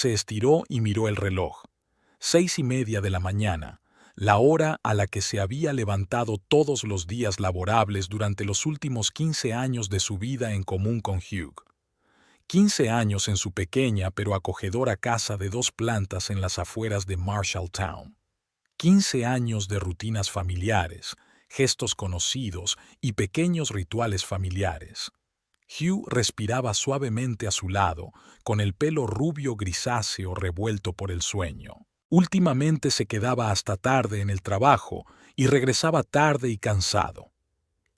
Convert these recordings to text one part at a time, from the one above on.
Se estiró y miró el reloj. 6:30 de la mañana, la hora a la que se había levantado todos los días laborables durante los últimos 15 años de su vida en común con Hugh. 15 años en su pequeña pero acogedora casa de 2 plantas en las afueras de Marshalltown. 15 años de rutinas familiares, gestos conocidos y pequeños rituales familiares. Hugh respiraba suavemente a su lado, con el pelo rubio grisáceo revuelto por el sueño. Últimamente se quedaba hasta tarde en el trabajo y regresaba tarde y cansado.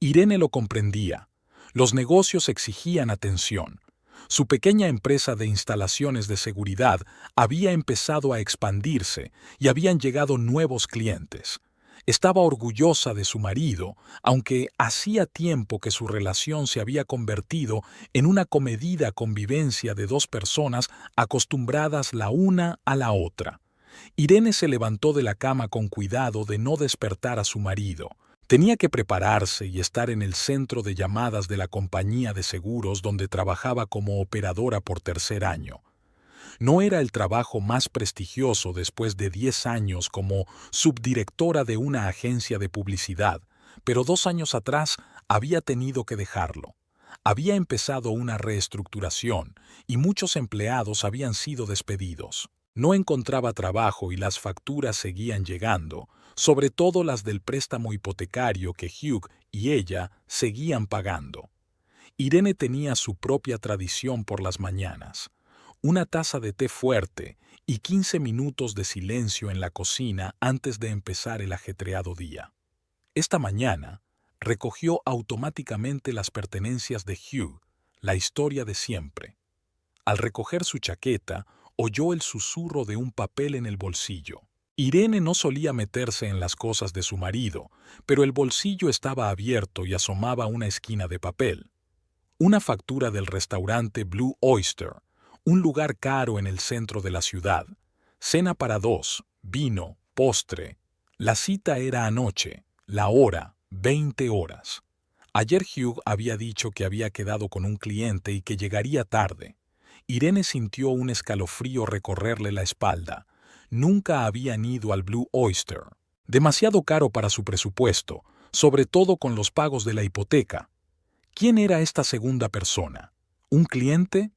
Irene lo comprendía. Los negocios exigían atención. Su pequeña empresa de instalaciones de seguridad había empezado a expandirse y habían llegado nuevos clientes. Estaba orgullosa de su marido, aunque hacía tiempo que su relación se había convertido en una comedida convivencia de 2 personas acostumbradas la una a la otra. Irene se levantó de la cama con cuidado de no despertar a su marido. Tenía que prepararse y estar en el centro de llamadas de la compañía de seguros donde trabajaba como operadora por 3er año. No era el trabajo más prestigioso después de 10 años como subdirectora de una agencia de publicidad, pero 2 años atrás había tenido que dejarlo. Había empezado una reestructuración y muchos empleados habían sido despedidos. No encontraba trabajo y las facturas seguían llegando, sobre todo las del préstamo hipotecario que Hugh y ella seguían pagando. Irene tenía su propia tradición por las mañanas. Una taza de té fuerte y 15 minutos de silencio en la cocina antes de empezar el ajetreado día. Esta mañana, recogió automáticamente las pertenencias de Hugh, la historia de siempre. Al recoger su chaqueta, oyó el susurro de un papel en el bolsillo. Irene no solía meterse en las cosas de su marido, pero el bolsillo estaba abierto y asomaba una esquina de papel. Una factura del restaurante Blue Oyster, un lugar caro en el centro de la ciudad. Cena para 2, vino, postre. La cita era anoche, la hora, 20 horas. Ayer Hugh había dicho que había quedado con un cliente y que llegaría tarde. Irene sintió un escalofrío recorrerle la espalda. Nunca habían ido al Blue Oyster. Demasiado caro para su presupuesto, sobre todo con los pagos de la hipoteca. ¿Quién era esta segunda persona? ¿Un cliente?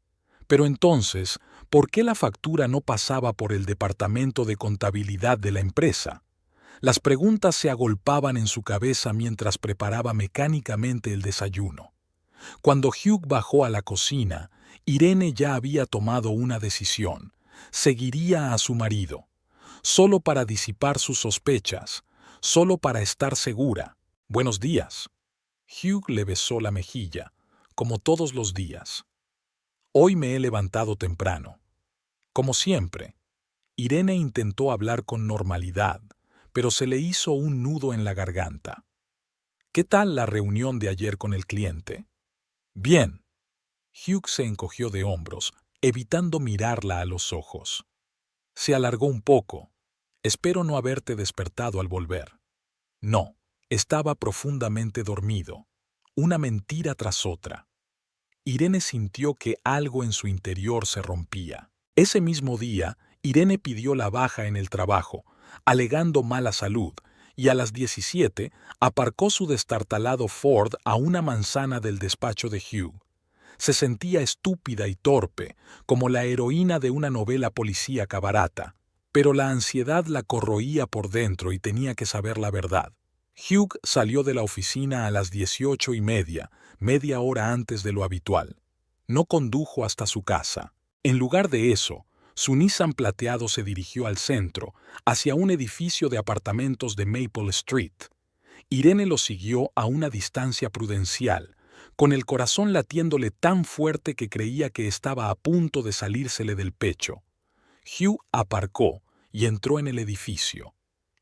Pero entonces, ¿por qué la factura no pasaba por el departamento de contabilidad de la empresa? Las preguntas se agolpaban en su cabeza mientras preparaba mecánicamente el desayuno. Cuando Hugh bajó a la cocina, Irene ya había tomado una decisión. Seguiría a su marido, solo para disipar sus sospechas, solo para estar segura. «Buenos días». Hugh le besó la mejilla, como todos los días. «Hoy me he levantado temprano». Como siempre, Irene intentó hablar con normalidad, pero se le hizo un nudo en la garganta. «¿Qué tal la reunión de ayer con el cliente?» «Bien». Hugh se encogió de hombros, evitando mirarla a los ojos. Se alargó un poco. «Espero no haberte despertado al volver». No, estaba profundamente dormido. Una mentira tras otra. Irene sintió que algo en su interior se rompía. Ese mismo día, Irene pidió la baja en el trabajo, alegando mala salud, y a las 17 aparcó su destartalado Ford a una manzana del despacho de Hugh. Se sentía estúpida y torpe, como la heroína de una novela policíaca barata, pero la ansiedad la corroía por dentro y tenía que saber la verdad. Hugh salió de la oficina a las 18:30, media hora antes de lo habitual. No condujo hasta su casa. En lugar de eso, su Nissan plateado se dirigió al centro, hacia un edificio de apartamentos de Maple Street. Irene lo siguió a una distancia prudencial, con el corazón latiéndole tan fuerte que creía que estaba a punto de salírsele del pecho. Hugh aparcó y entró en el edificio.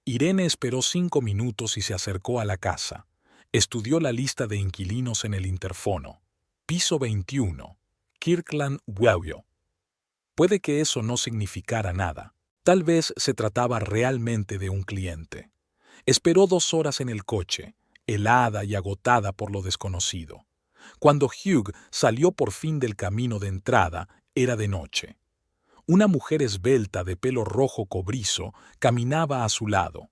Irene esperó 5 minutos y se acercó a la casa. Estudió la lista de inquilinos en el interfono. Piso 21. Kirkland Willow. Puede que eso no significara nada. Tal vez se trataba realmente de un cliente. Esperó 2 horas en el coche, helada y agotada por lo desconocido. Cuando Hugh salió por fin del camino de entrada, era de noche. Una mujer esbelta de pelo rojo cobrizo caminaba a su lado.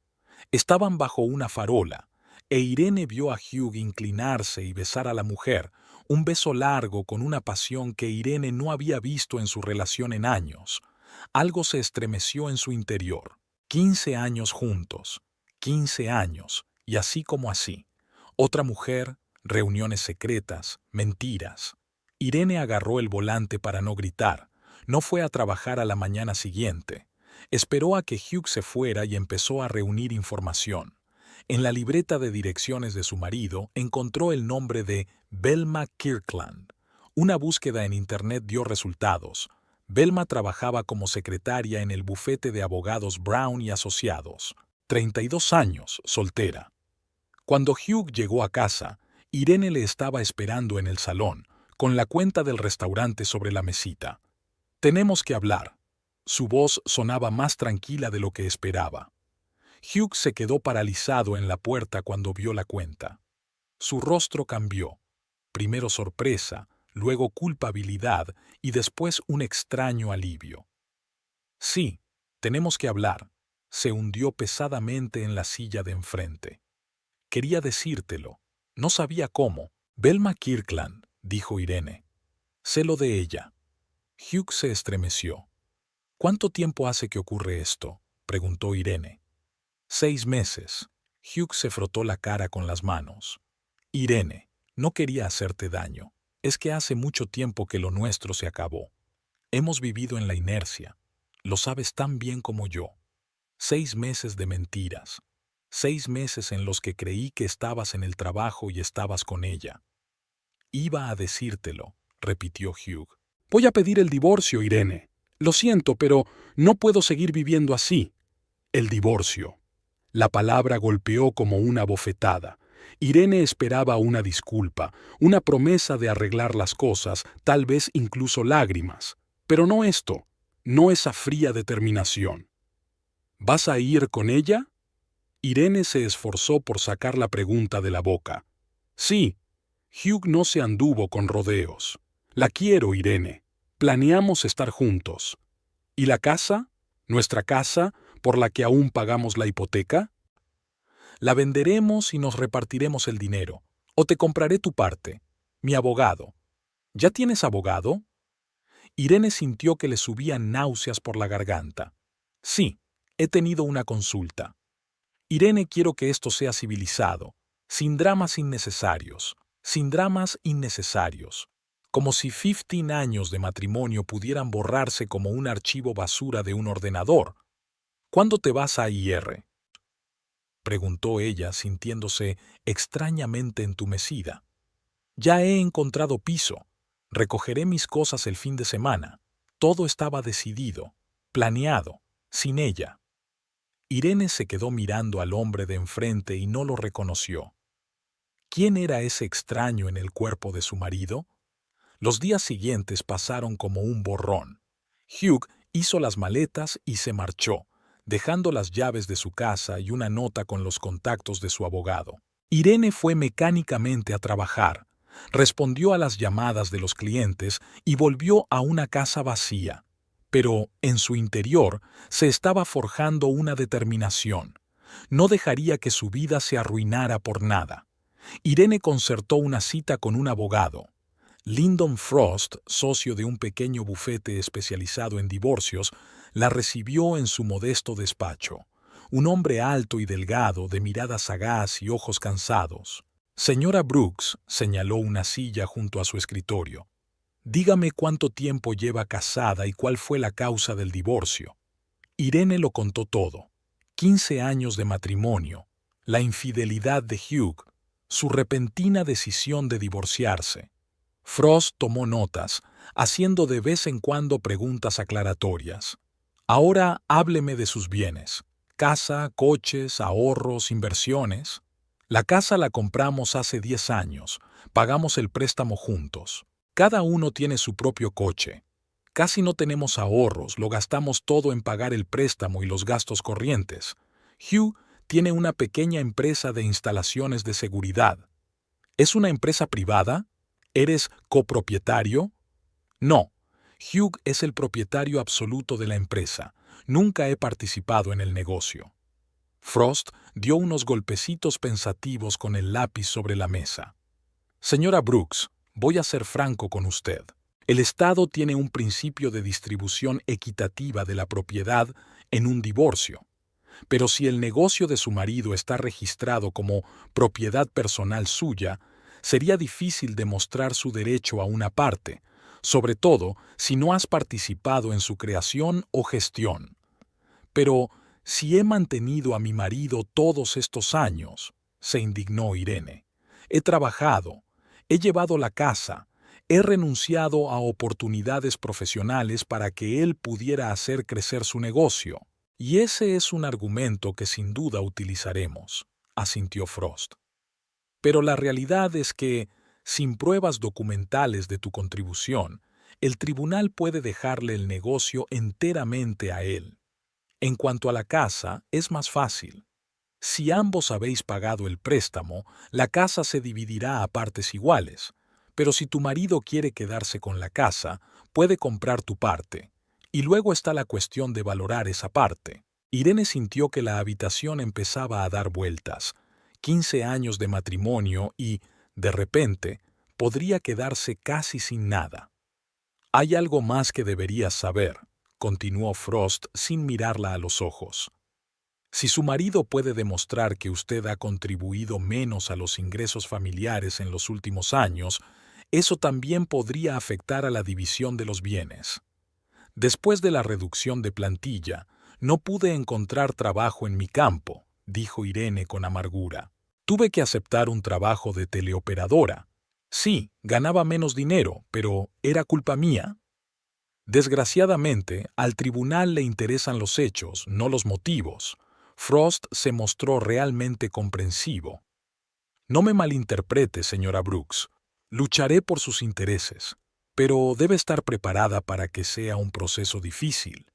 Estaban bajo una farola, e Irene vio a Hugh inclinarse y besar a la mujer, un beso largo con una pasión que Irene no había visto en su relación en años. Algo se estremeció en su interior. 15 años juntos, 15 años, y así como así. Otra mujer, reuniones secretas, mentiras. Irene agarró el volante para no gritar. No fue a trabajar a la mañana siguiente. Esperó a que Hugh se fuera y empezó a reunir información. En la libreta de direcciones de su marido encontró el nombre de Velma Kirkland. Una búsqueda en Internet dio resultados. Velma trabajaba como secretaria en el bufete de abogados Brown y Asociados. 32 años, soltera. Cuando Hugh llegó a casa, Irene le estaba esperando en el salón, con la cuenta del restaurante sobre la mesita. «Tenemos que hablar». Su voz sonaba más tranquila de lo que esperaba. Hugh se quedó paralizado en la puerta cuando vio la cuenta. Su rostro cambió. Primero sorpresa, luego culpabilidad y después un extraño alivio. «Sí, tenemos que hablar». Se hundió pesadamente en la silla de enfrente. «Quería decírtelo. No sabía cómo». «Velma Kirkland», dijo Irene. «Sé lo de ella». Hugh se estremeció. «¿Cuánto tiempo hace que ocurre esto?», preguntó Irene. 6 meses. Hugh se frotó la cara con las manos. «Irene, no quería hacerte daño. Es que hace mucho tiempo que lo nuestro se acabó. Hemos vivido en la inercia. Lo sabes tan bien como yo. 6 meses de mentiras. 6 meses en los que creí que estabas en el trabajo y estabas con ella». «Iba a decírtelo», repitió Hugh. «Voy a pedir el divorcio, Irene. Lo siento, pero no puedo seguir viviendo así». El divorcio. La palabra golpeó como una bofetada. Irene esperaba una disculpa, una promesa de arreglar las cosas, tal vez incluso lágrimas. Pero no esto, no esa fría determinación. «¿Vas a ir con ella?». Irene se esforzó por sacar la pregunta de la boca. «Sí». Hugh no se anduvo con rodeos. «La quiero, Irene. Planeamos estar juntos». «¿Y la casa? ¿Nuestra casa, por la que aún pagamos la hipoteca?». «La venderemos y nos repartiremos el dinero. O te compraré tu parte. Mi abogado». «¿Ya tienes abogado?». Irene sintió que le subían náuseas por la garganta. «Sí, he tenido una consulta». «Irene, quiero que esto sea civilizado, sin dramas innecesarios, sin dramas innecesarios. Como si 15 años de matrimonio pudieran borrarse como un archivo basura de un ordenador». «¿Cuándo te vas a IR?», preguntó ella, sintiéndose extrañamente entumecida. «Ya he encontrado piso. Recogeré mis cosas el fin de semana». Todo estaba decidido, planeado, sin ella. Irene se quedó mirando al hombre de enfrente y no lo reconoció. ¿Quién era ese extraño en el cuerpo de su marido? Los días siguientes pasaron como un borrón. Hugh hizo las maletas y se marchó, dejando las llaves de su casa y una nota con los contactos de su abogado. Irene fue mecánicamente a trabajar, respondió a las llamadas de los clientes y volvió a una casa vacía. Pero en su interior se estaba forjando una determinación. No dejaría que su vida se arruinara por nada. Irene concertó una cita con un abogado. Lyndon Frost, socio de un pequeño bufete especializado en divorcios, la recibió en su modesto despacho. Un hombre alto y delgado, de mirada sagaz y ojos cansados. «Señora Brooks», señaló una silla junto a su escritorio. «Dígame cuánto tiempo lleva casada y cuál fue la causa del divorcio». Irene lo contó todo. 15 años de matrimonio, la infidelidad de Hugh, su repentina decisión de divorciarse. Frost tomó notas, haciendo de vez en cuando preguntas aclaratorias. «Ahora hábleme de sus bienes. Casa, coches, ahorros, inversiones». «La casa la compramos hace 10 años. Pagamos el préstamo juntos. Cada uno tiene su propio coche. Casi no tenemos ahorros, lo gastamos todo en pagar el préstamo y los gastos corrientes. Hugh tiene una pequeña empresa de instalaciones de seguridad». «¿Es una empresa privada? ¿Eres copropietario?». «No». Hugh es el propietario absoluto de la empresa. Nunca he participado en el negocio. Frost dio unos golpecitos pensativos con el lápiz sobre la mesa. Señora Brooks, voy a ser franco con usted. El Estado tiene un principio de distribución equitativa de la propiedad en un divorcio. Pero si el negocio de su marido está registrado como propiedad personal suya, sería difícil demostrar su derecho a una parte, sobre todo si no has participado en su creación o gestión. Pero si he mantenido a mi marido todos estos años, se indignó Irene. He trabajado, he llevado la casa, he renunciado a oportunidades profesionales para que él pudiera hacer crecer su negocio. Y ese es un argumento que sin duda utilizaremos, asintió Frost. Pero la realidad es que, sin pruebas documentales de tu contribución, el tribunal puede dejarle el negocio enteramente a él. En cuanto a la casa, es más fácil. Si ambos habéis pagado el préstamo, la casa se dividirá a partes iguales. Pero si tu marido quiere quedarse con la casa, puede comprar tu parte. Y luego está la cuestión de valorar esa parte. Irene sintió que la habitación empezaba a dar vueltas. 15 años de matrimonio y, de repente, podría quedarse casi sin nada. Hay algo más que deberías saber, continuó Frost sin mirarla a los ojos. Si su marido puede demostrar que usted ha contribuido menos a los ingresos familiares en los últimos años, eso también podría afectar a la división de los bienes. Después de la reducción de plantilla, no pude encontrar trabajo en mi campo, dijo Irene con amargura. Tuve que aceptar un trabajo de teleoperadora. Sí, ganaba menos dinero, pero ¿era culpa mía? Desgraciadamente, al tribunal le interesan los hechos, no los motivos. Frost se mostró realmente comprensivo. No me malinterprete, señora Brooks. Lucharé por sus intereses, pero debe estar preparada para que sea un proceso difícil.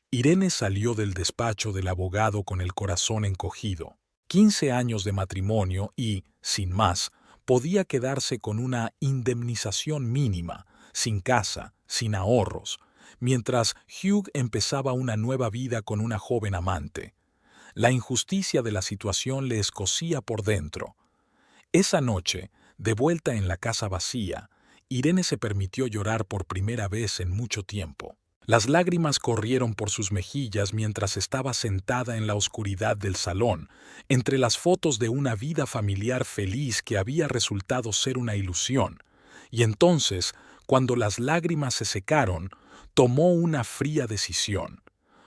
Irene salió del despacho del abogado con el corazón encogido. 15 años de matrimonio y, sin más, podía quedarse con una indemnización mínima, sin casa, sin ahorros, mientras Hugh empezaba una nueva vida con una joven amante. La injusticia de la situación le escocía por dentro. Esa noche, de vuelta en la casa vacía, Irene se permitió llorar por primera vez en mucho tiempo. Las lágrimas corrieron por sus mejillas mientras estaba sentada en la oscuridad del salón, entre las fotos de una vida familiar feliz que había resultado ser una ilusión. Y entonces, cuando las lágrimas se secaron, tomó una fría decisión.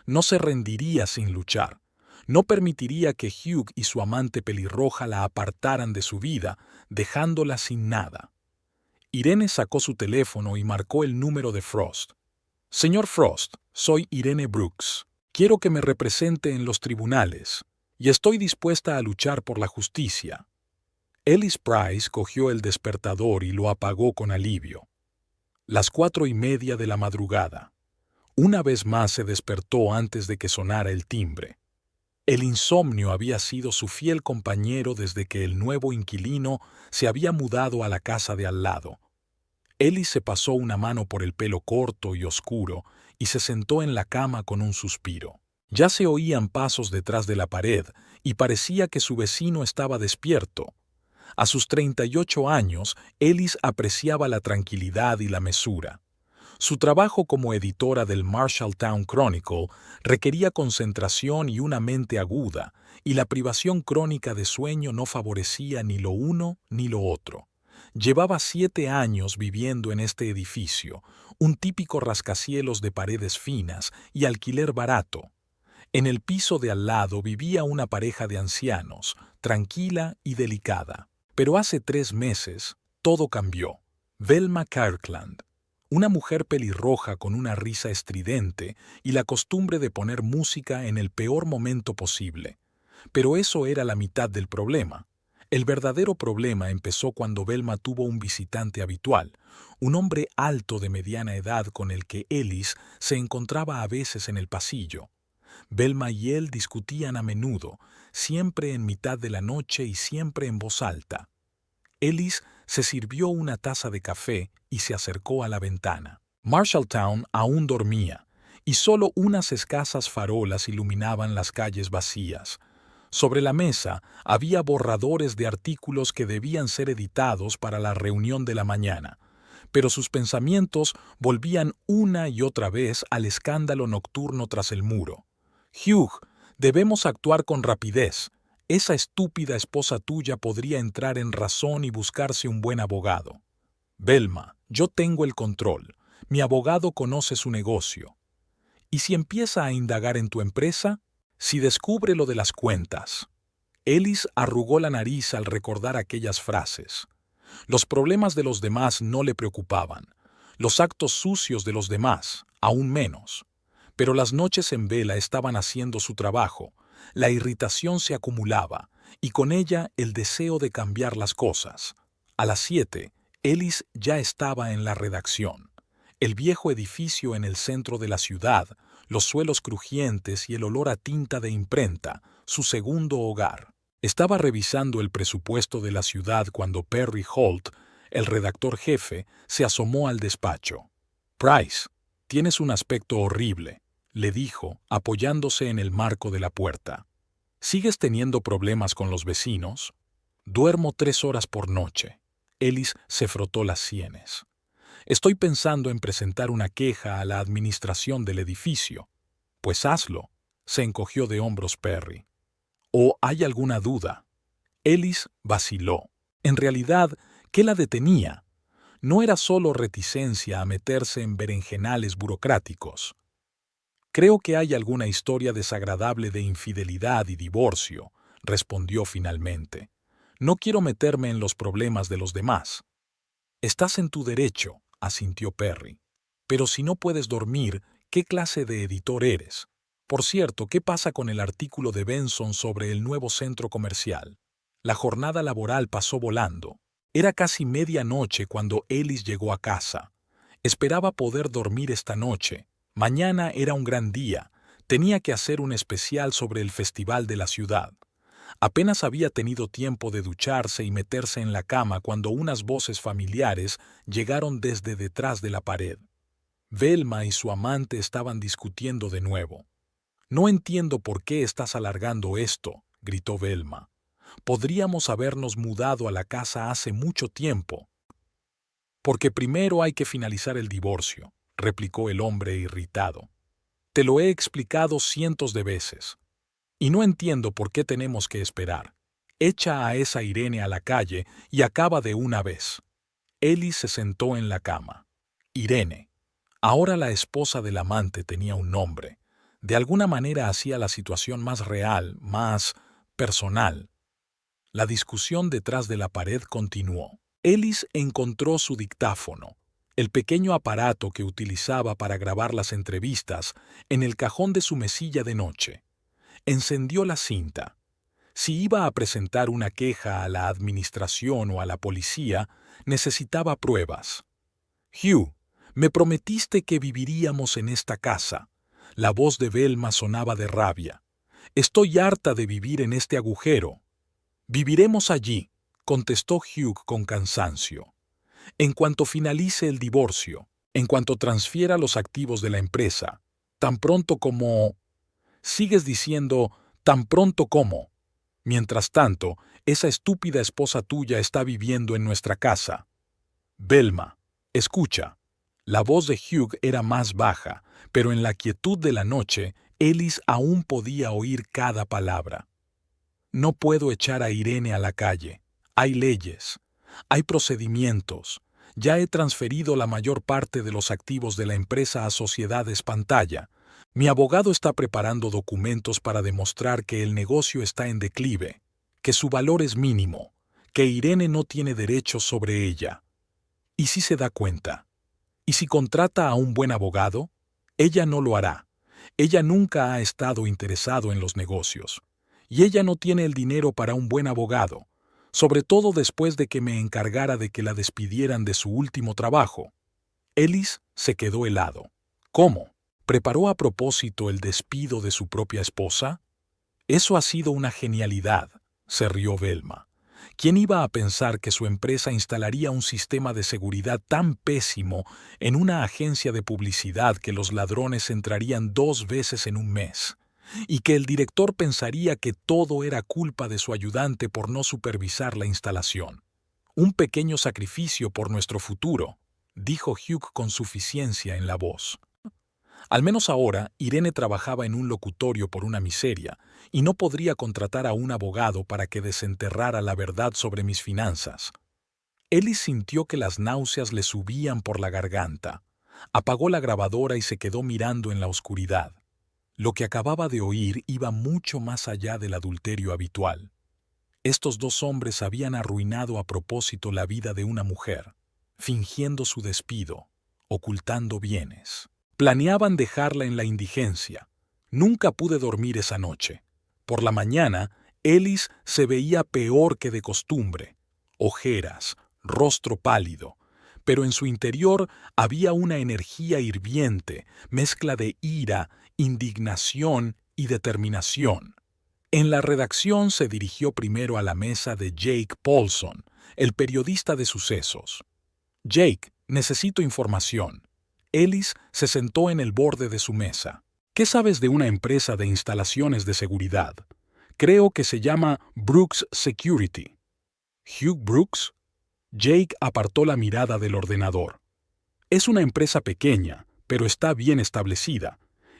No se rendiría sin luchar. No permitiría que Hugh y su amante pelirroja la apartaran de su vida, dejándola sin nada. Irene sacó su teléfono y marcó el número de Frost. Señor Frost, soy Irene Brooks. Quiero que me represente en los tribunales, y estoy dispuesta a luchar por la justicia. Ellis Price cogió el despertador y lo apagó con alivio. Las 4:30 de la madrugada. Una vez más se despertó antes de que sonara el timbre. El insomnio había sido su fiel compañero desde que el nuevo inquilino se había mudado a la casa de al lado. Ellis se pasó una mano por el pelo corto y oscuro y se sentó en la cama con un suspiro. Ya se oían pasos detrás de la pared y parecía que su vecino estaba despierto. A sus 38 años, Ellis apreciaba la tranquilidad y la mesura. Su trabajo como editora del Marshalltown Chronicle requería concentración y una mente aguda, y la privación crónica de sueño no favorecía ni lo uno ni lo otro. Llevaba 7 años viviendo en este edificio, un típico rascacielos de paredes finas y alquiler barato. En el piso de al lado vivía una pareja de ancianos, tranquila y delicada. Pero hace 3 meses, todo cambió. Velma Kirkland, una mujer pelirroja con una risa estridente y la costumbre de poner música en el peor momento posible. Pero eso era la mitad del problema. El verdadero problema empezó cuando Velma tuvo un visitante habitual, un hombre alto de mediana edad con el que Ellis se encontraba a veces en el pasillo. Velma y él discutían a menudo, siempre en mitad de la noche y siempre en voz alta. Ellis se sirvió una taza de café y se acercó a la ventana. Marshalltown aún dormía, y solo unas escasas farolas iluminaban las calles vacías. Sobre la mesa había borradores de artículos que debían ser editados para la reunión de la mañana, pero sus pensamientos volvían una y otra vez al escándalo nocturno tras el muro. Hugh, debemos actuar con rapidez. Esa estúpida esposa tuya podría entrar en razón y buscarse un buen abogado. Velma, yo tengo el control. Mi abogado conoce su negocio. ¿Y si empieza a indagar en tu empresa? Si descubre lo de las cuentas. Ellis arrugó la nariz al recordar aquellas frases. Los problemas de los demás no le preocupaban. Los actos sucios de los demás, aún menos. Pero las noches en vela estaban haciendo su trabajo. La irritación se acumulaba, y con ella el deseo de cambiar las cosas. A las 7, Ellis ya estaba en la redacción. El viejo edificio en el centro de la ciudad, los suelos crujientes y el olor a tinta de imprenta, su segundo hogar. Estaba revisando el presupuesto de la ciudad cuando Perry Holt, el redactor jefe, se asomó al despacho. «Price, tienes un aspecto horrible», le dijo, apoyándose en el marco de la puerta. «¿Sigues teniendo problemas con los vecinos?» «Duermo 3 horas por noche». Ellis se frotó las sienes. «Estoy pensando en presentar una queja a la administración del edificio». «Pues hazlo», se encogió de hombros Perry. «¿O hay alguna duda?» Ellis vaciló. En realidad, ¿qué la detenía? No era solo reticencia a meterse en berenjenales burocráticos. «Creo que hay alguna historia desagradable de infidelidad y divorcio», respondió finalmente. «No quiero meterme en los problemas de los demás». «Estás en tu derecho», asintió Perry. «Pero si no puedes dormir, ¿qué clase de editor eres? Por cierto, ¿qué pasa con el artículo de Benson sobre el nuevo centro comercial?» La jornada laboral pasó volando. Era casi medianoche cuando Ellis llegó a casa. Esperaba poder dormir esta noche. Mañana era un gran día. Tenía que hacer un especial sobre el festival de la ciudad. Apenas había tenido tiempo de ducharse y meterse en la cama cuando unas voces familiares llegaron desde detrás de la pared. Velma y su amante estaban discutiendo de nuevo. «No entiendo por qué estás alargando esto», gritó Velma. «Podríamos habernos mudado a la casa hace mucho tiempo». «Porque primero hay que finalizar el divorcio», replicó el hombre irritado. «Te lo he explicado cientos de veces. Y no entiendo por qué tenemos que esperar. Echa a esa Irene a la calle y acaba de una vez». Ellis se sentó en la cama. Irene. Ahora la esposa del amante tenía un nombre. De alguna manera hacía la situación más real, más personal. La discusión detrás de la pared continuó. Ellis encontró su dictáfono, el pequeño aparato que utilizaba para grabar las entrevistas, en el cajón de su mesilla de noche. Encendió la cinta. Si iba a presentar una queja a la administración o a la policía, necesitaba pruebas. «Hugh, me prometiste que viviríamos en esta casa». La voz de Velma sonaba de rabia. «Estoy harta de vivir en este agujero». «Viviremos allí», contestó Hugh con cansancio. «En cuanto finalice el divorcio, en cuanto transfiera los activos de la empresa, tan pronto como...» «Sigues diciendo tan pronto como...» «Mientras tanto, esa estúpida esposa tuya está viviendo en nuestra casa». «Velma, escucha». La voz de Hugh era más baja, pero en la quietud de la noche, Ellis aún podía oír cada palabra. «No puedo echar a Irene a la calle. Hay leyes. Hay procedimientos. Ya he transferido la mayor parte de los activos de la empresa a Sociedades Pantalla. Mi abogado está preparando documentos para demostrar que el negocio está en declive, que su valor es mínimo, que Irene no tiene derechos sobre ella. ¿Y si se da cuenta? ¿Y si contrata a un buen abogado? Ella no lo hará. Ella nunca ha estado interesado en los negocios. Y ella no tiene el dinero para un buen abogado, sobre todo después de que me encargara de que la despidieran de su último trabajo». Ellis se quedó helado. «¿Cómo? ¿Preparó a propósito el despido de su propia esposa?» «Eso ha sido una genialidad», se rió Velma. ¿Quién iba a pensar que su empresa instalaría un sistema de seguridad tan pésimo en una agencia de publicidad que los ladrones entrarían 2 veces en un mes? Y que el director pensaría que todo era culpa de su ayudante por no supervisar la instalación. Un pequeño sacrificio por nuestro futuro, dijo Hugh con suficiencia en la voz. Al menos ahora, Irene trabajaba en un locutorio por una miseria, y no podría contratar a un abogado para que desenterrara la verdad sobre mis finanzas. Ellis sintió que las náuseas le subían por la garganta. Apagó la grabadora y se quedó mirando en la oscuridad. Lo que acababa de oír iba mucho más allá del adulterio habitual. Estos dos hombres habían arruinado a propósito la vida de una mujer, fingiendo su despido, ocultando bienes. Planeaban dejarla en la indigencia. Nunca pude dormir esa noche. Por la mañana, Ellis se veía peor que de costumbre. Ojeras, rostro pálido. Pero en su interior había una energía hirviente, mezcla de ira, indignación y determinación. En la redacción se dirigió primero a la mesa de Jake Paulson, el periodista de sucesos. «Jake, necesito información». Ellis se sentó en el borde de su mesa. «¿Qué sabes de una empresa de instalaciones de seguridad? Creo que se llama Brooks Security». «¿Hugh Brooks?» Jake apartó la mirada del ordenador. «Es una empresa pequeña, pero está bien establecida.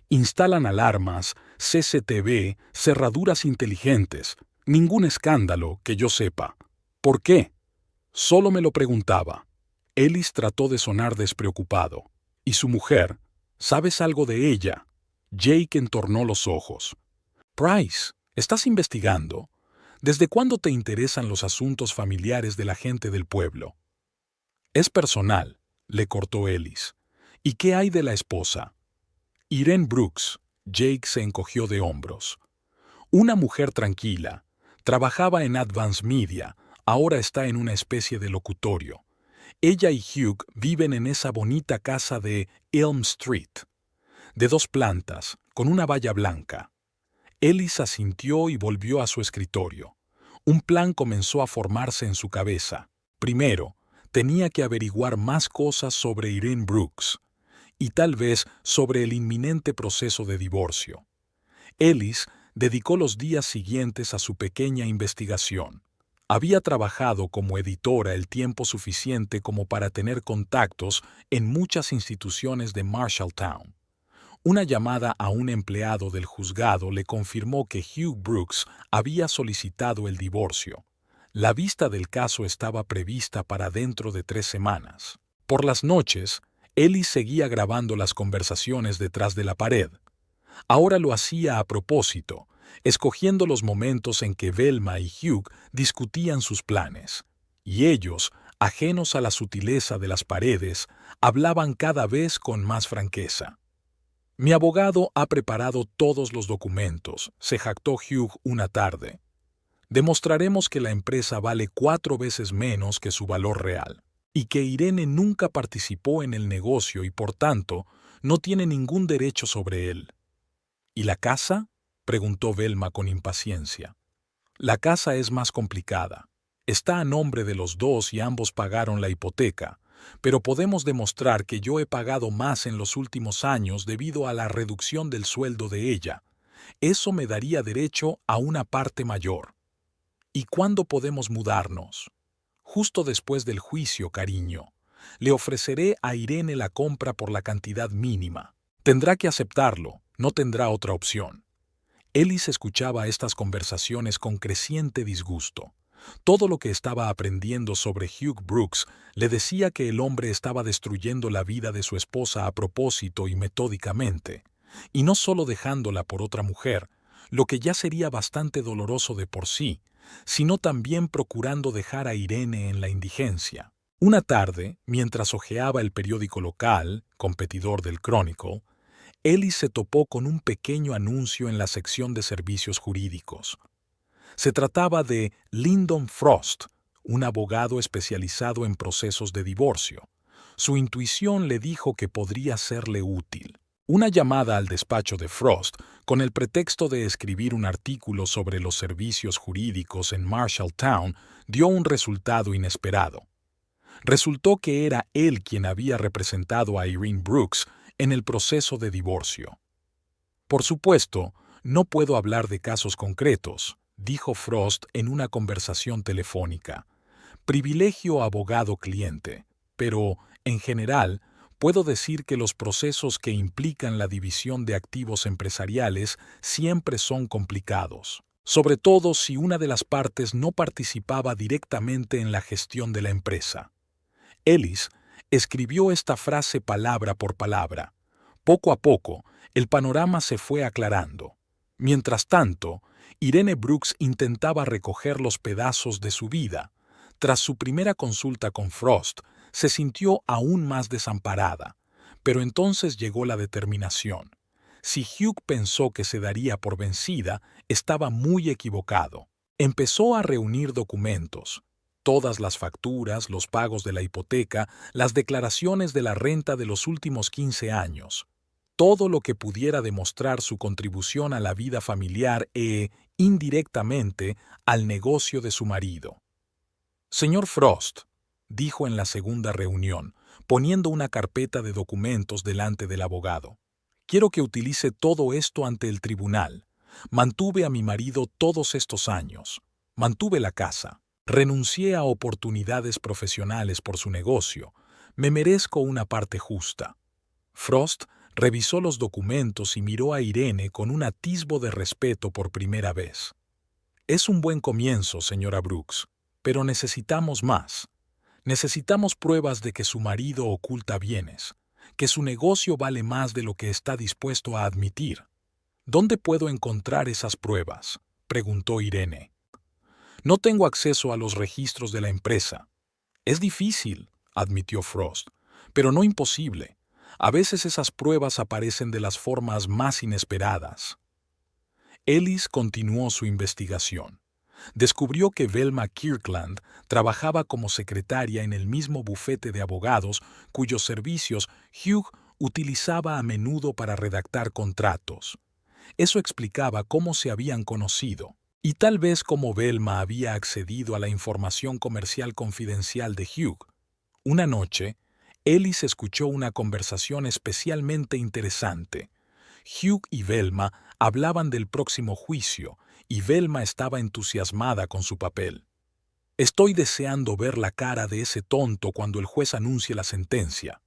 Instalan alarmas, CCTV, cerraduras inteligentes. Ningún escándalo, que yo sepa. ¿Por qué?» Solo me lo preguntaba. Ellis trató de sonar despreocupado. «¿Y su mujer? ¿Sabes algo de ella?» Jake entornó los ojos. «Price, ¿estás investigando? ¿Desde cuándo te interesan los asuntos familiares de la gente del pueblo?» «Es personal», le cortó Ellis. «¿Y qué hay de la esposa?» «Irene Brooks». Jake se encogió de hombros. «Una mujer tranquila. Trabajaba en Advance Media, ahora está en una especie de locutorio. Ella y Hugh viven en esa bonita casa de Elm Street, de 2 plantas, con una valla blanca». Ellis asintió y volvió a su escritorio. Un plan comenzó a formarse en su cabeza. Primero, tenía que averiguar más cosas sobre Irene Brooks, y tal vez sobre el inminente proceso de divorcio. Ellis dedicó los días siguientes a su pequeña investigación. Había trabajado como editora el tiempo suficiente como para tener contactos en muchas instituciones de Marshalltown. Una llamada a un empleado del juzgado le confirmó que Hugh Brooks había solicitado el divorcio. La vista del caso estaba prevista para dentro de 3 semanas. Por las noches, Ellis seguía grabando las conversaciones detrás de la pared. Ahora lo hacía a propósito, escogiendo los momentos en que Velma y Hugh discutían sus planes. Y ellos, ajenos a la sutileza de las paredes, hablaban cada vez con más franqueza. «Mi abogado ha preparado todos los documentos», se jactó Hugh una tarde. «Demostraremos que la empresa vale 4 veces menos que su valor real, y que Irene nunca participó en el negocio y por tanto no tiene ningún derecho sobre él». «¿Y la casa?», preguntó Velma con impaciencia. «La casa es más complicada. Está a nombre de los dos y ambos pagaron la hipoteca, pero podemos demostrar que yo he pagado más en los últimos años debido a la reducción del sueldo de ella. Eso me daría derecho a una parte mayor». «¿Y cuándo podemos mudarnos?» «Justo después del juicio, cariño. Le ofreceré a Irene la compra por la cantidad mínima. Tendrá que aceptarlo, no tendrá otra opción». Ellis escuchaba estas conversaciones con creciente disgusto. Todo lo que estaba aprendiendo sobre Hugh Brooks le decía que el hombre estaba destruyendo la vida de su esposa a propósito y metódicamente, y no solo dejándola por otra mujer, lo que ya sería bastante doloroso de por sí, sino también procurando dejar a Irene en la indigencia. Una tarde, mientras hojeaba el periódico local, competidor del Chronicle, Ellis se topó con un pequeño anuncio en la sección de servicios jurídicos. Se trataba de Lyndon Frost, un abogado especializado en procesos de divorcio. Su intuición le dijo que podría serle útil. Una llamada al despacho de Frost, con el pretexto de escribir un artículo sobre los servicios jurídicos en Marshalltown, dio un resultado inesperado. Resultó que era él quien había representado a Irene Brooks en el proceso de divorcio. Por supuesto, no puedo hablar de casos concretos, dijo Frost en una conversación telefónica. Privilegio abogado-cliente, pero, en general, puedo decir que los procesos que implican la división de activos empresariales siempre son complicados, sobre todo si una de las partes no participaba directamente en la gestión de la empresa. Ellis escribió esta frase palabra por palabra. Poco a poco, el panorama se fue aclarando. Mientras tanto, Irene Brooks intentaba recoger los pedazos de su vida. Tras su primera consulta con Frost, se sintió aún más desamparada, pero entonces llegó la determinación. Si Hugh pensó que se daría por vencida, estaba muy equivocado. Empezó a reunir documentos. Todas las facturas, los pagos de la hipoteca, las declaraciones de la renta de los últimos 15 años. Todo lo que pudiera demostrar su contribución a la vida familiar e, indirectamente, al negocio de su marido. Señor Frost, dijo en la segunda reunión, poniendo una carpeta de documentos delante del abogado. Quiero que utilice todo esto ante el tribunal. Mantuve a mi marido todos estos años. Mantuve la casa. Renuncié a oportunidades profesionales por su negocio. Me merezco una parte justa. Frost revisó los documentos y miró a Irene con un atisbo de respeto por primera vez. Es un buen comienzo, señora Brooks, pero necesitamos más. Necesitamos pruebas de que su marido oculta bienes, que su negocio vale más de lo que está dispuesto a admitir. ¿Dónde puedo encontrar esas pruebas?, preguntó Irene. No tengo acceso a los registros de la empresa. Es difícil, admitió Frost, pero no imposible. A veces esas pruebas aparecen de las formas más inesperadas. Ellis continuó su investigación. Descubrió que Velma Kirkland trabajaba como secretaria en el mismo bufete de abogados cuyos servicios Hugh utilizaba a menudo para redactar contratos. Eso explicaba cómo se habían conocido, y tal vez cómo Velma había accedido a la información comercial confidencial de Hugh. Una noche, Ellis escuchó una conversación especialmente interesante. Hugh y Velma hablaban del próximo juicio, y Velma estaba entusiasmada con su papel. «Estoy deseando ver la cara de ese tonto cuando el juez anuncie la sentencia»,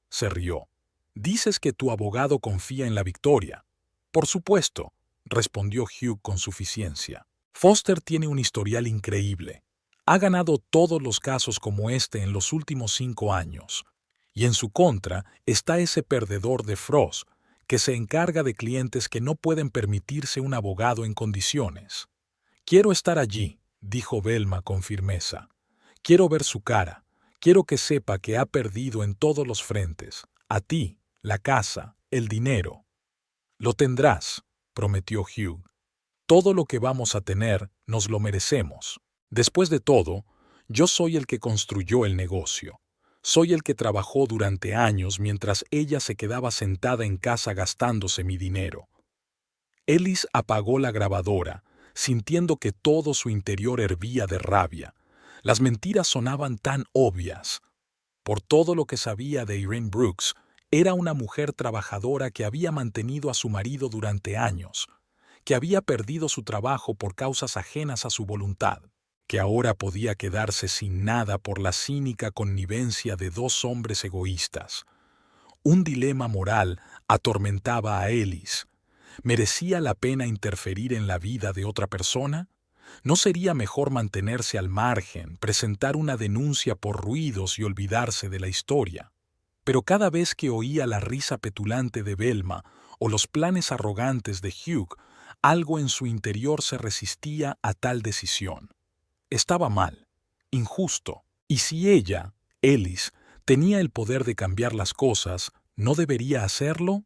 se rió. «Dices que tu abogado confía en la victoria». «Por supuesto», respondió Hugh con suficiencia. «Foster tiene un historial increíble. Ha ganado todos los casos como este en los últimos 5 años. Y en su contra está ese perdedor de Frost, que se encarga de clientes que no pueden permitirse un abogado en condiciones. Quiero estar allí», dijo Velma con firmeza. «Quiero ver su cara. Quiero que sepa que ha perdido en todos los frentes. A ti, la casa, el dinero». «Lo tendrás», prometió Hugh. «Todo lo que vamos a tener nos lo merecemos. Después de todo, yo soy el que construyó el negocio. Soy el que trabajó durante años mientras ella se quedaba sentada en casa gastándose mi dinero». Ellis apagó la grabadora, sintiendo que todo su interior hervía de rabia. Las mentiras sonaban tan obvias. Por todo lo que sabía de Irene Brooks, era una mujer trabajadora que había mantenido a su marido durante años, que había perdido su trabajo por causas ajenas a su voluntad, que ahora podía quedarse sin nada por la cínica connivencia de 2 hombres egoístas. Un dilema moral atormentaba a Ellis. ¿Merecía la pena interferir en la vida de otra persona? ¿No sería mejor mantenerse al margen, presentar una denuncia por ruidos y olvidarse de la historia? Pero cada vez que oía la risa petulante de Velma o los planes arrogantes de Hugh, algo en su interior se resistía a tal decisión. Estaba mal, injusto, y si ella, Ellis, tenía el poder de cambiar las cosas, ¿no debería hacerlo?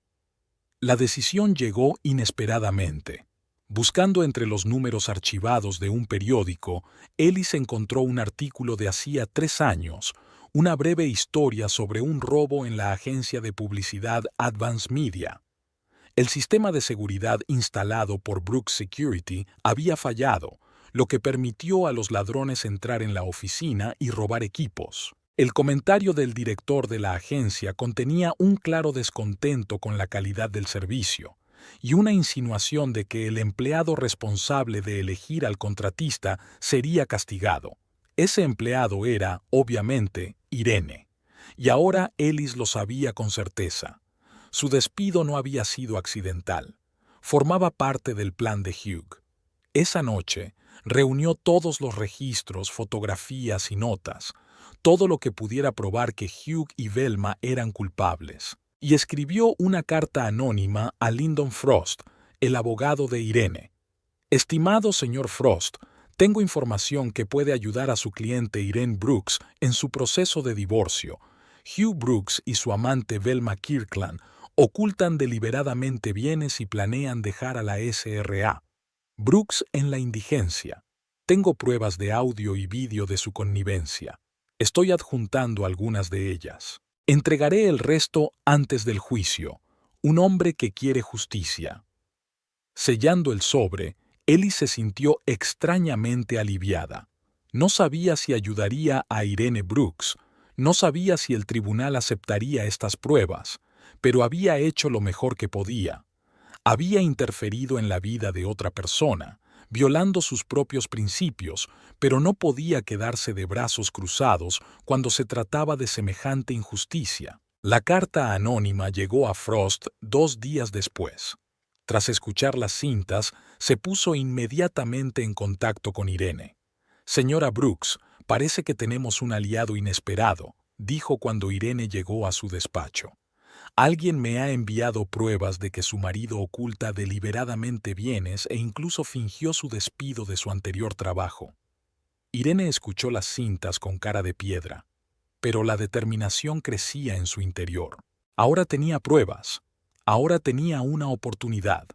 La decisión llegó inesperadamente. Buscando entre los números archivados de un periódico, Ellis encontró un artículo de hacía 3 años, una breve historia sobre un robo en la agencia de publicidad Advance Media. El sistema de seguridad instalado por Brooks Security había fallado, lo que permitió a los ladrones entrar en la oficina y robar equipos. El comentario del director de la agencia contenía un claro descontento con la calidad del servicio y una insinuación de que el empleado responsable de elegir al contratista sería castigado. Ese empleado era, obviamente, Irene, y ahora Ellis lo sabía con certeza. Su despido no había sido accidental. Formaba parte del plan de Hugh. Esa noche, reunió todos los registros, fotografías y notas, todo lo que pudiera probar que Hugh y Velma eran culpables, y escribió una carta anónima a Lyndon Frost, el abogado de Irene. Estimado señor Frost, tengo información que puede ayudar a su cliente Irene Brooks en su proceso de divorcio. Hugh Brooks y su amante Velma Kirkland ocultan deliberadamente bienes y planean dejar a la SRA. Brooks en la indigencia. Tengo pruebas de audio y vídeo de su connivencia. Estoy adjuntando algunas de ellas. Entregaré el resto antes del juicio. Un hombre que quiere justicia. Sellando el sobre, Ellie se sintió extrañamente aliviada. No sabía si ayudaría a Irene Brooks, no sabía si el tribunal aceptaría estas pruebas, pero había hecho lo mejor que podía. Había interferido en la vida de otra persona, violando sus propios principios, pero no podía quedarse de brazos cruzados cuando se trataba de semejante injusticia. La carta anónima llegó a Frost 2 días después. Tras escuchar las cintas, se puso inmediatamente en contacto con Irene. Señora Brooks, parece que tenemos un aliado inesperado, dijo cuando Irene llegó a su despacho. Alguien me ha enviado pruebas de que su marido oculta deliberadamente bienes e incluso fingió su despido de su anterior trabajo. Irene escuchó las cintas con cara de piedra, pero la determinación crecía en su interior. Ahora tenía pruebas. Ahora tenía una oportunidad.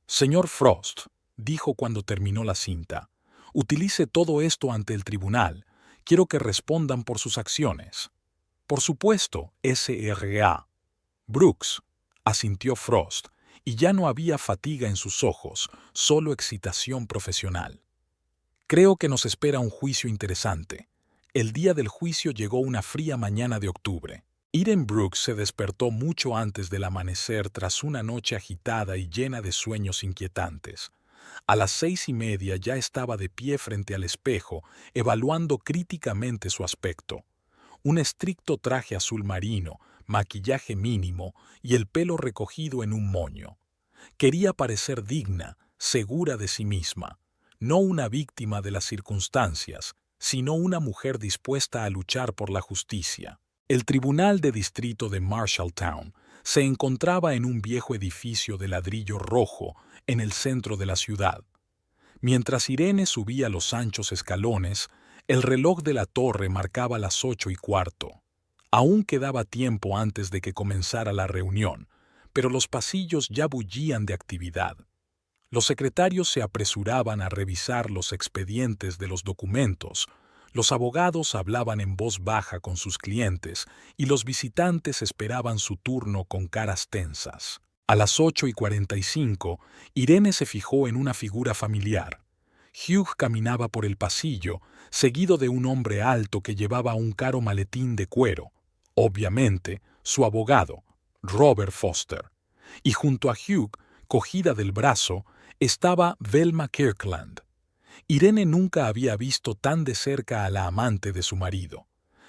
Señor Frost, dijo cuando terminó la cinta, utilice todo esto ante el tribunal. Quiero que respondan por sus acciones. Por supuesto, SRA. Brooks, asintió Frost, y ya no había fatiga en sus ojos, solo excitación profesional. Creo que nos espera un juicio interesante. El día del juicio llegó una fría mañana de octubre. Irene Brooks se despertó mucho antes del amanecer tras una noche agitada y llena de sueños inquietantes. A las 6:30 ya estaba de pie frente al espejo, evaluando críticamente su aspecto. Un estricto traje azul marino, maquillaje mínimo y el pelo recogido en un moño. Quería parecer digna, segura de sí misma, no una víctima de las circunstancias, sino una mujer dispuesta a luchar por la justicia. El Tribunal de Distrito de Marshalltown se encontraba en un viejo edificio de ladrillo rojo en el centro de la ciudad. Mientras Irene subía los anchos escalones, el reloj de la torre marcaba las 8:15. Aún quedaba tiempo antes de que comenzara la reunión, pero los pasillos ya bullían de actividad. Los secretarios se apresuraban a revisar los expedientes de los documentos, los abogados hablaban en voz baja con sus clientes y los visitantes esperaban su turno con caras tensas. A las 8:45, Irene se fijó en una figura familiar. Hugh caminaba por el pasillo, seguido de un hombre alto que llevaba un caro maletín de cuero. Obviamente, su abogado, Robert Foster. Y junto a Hugh, cogida del brazo, estaba Velma Kirkland. Irene nunca había visto tan de cerca a la amante de su marido.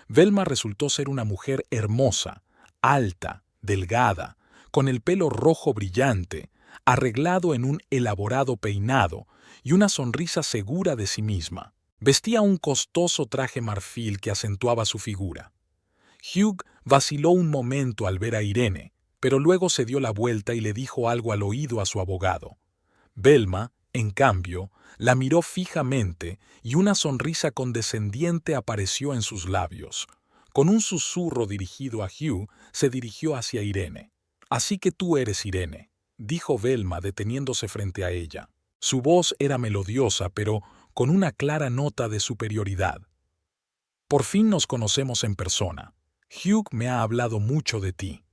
Velma resultó ser una mujer hermosa, alta, delgada, con el pelo rojo brillante, arreglado en un elaborado peinado y una sonrisa segura de sí misma. Vestía un costoso traje marfil que acentuaba su figura. Hugh vaciló un momento al ver a Irene, pero luego se dio la vuelta y le dijo algo al oído a su abogado. Velma, en cambio, la miró fijamente y una sonrisa condescendiente apareció en sus labios. Con un susurro dirigido a Hugh, se dirigió hacia Irene. «Así que tú eres Irene», dijo Velma deteniéndose frente a ella. Su voz era melodiosa, pero con una clara nota de superioridad. Por fin nos conocemos en persona. Hugh me ha hablado mucho de ti.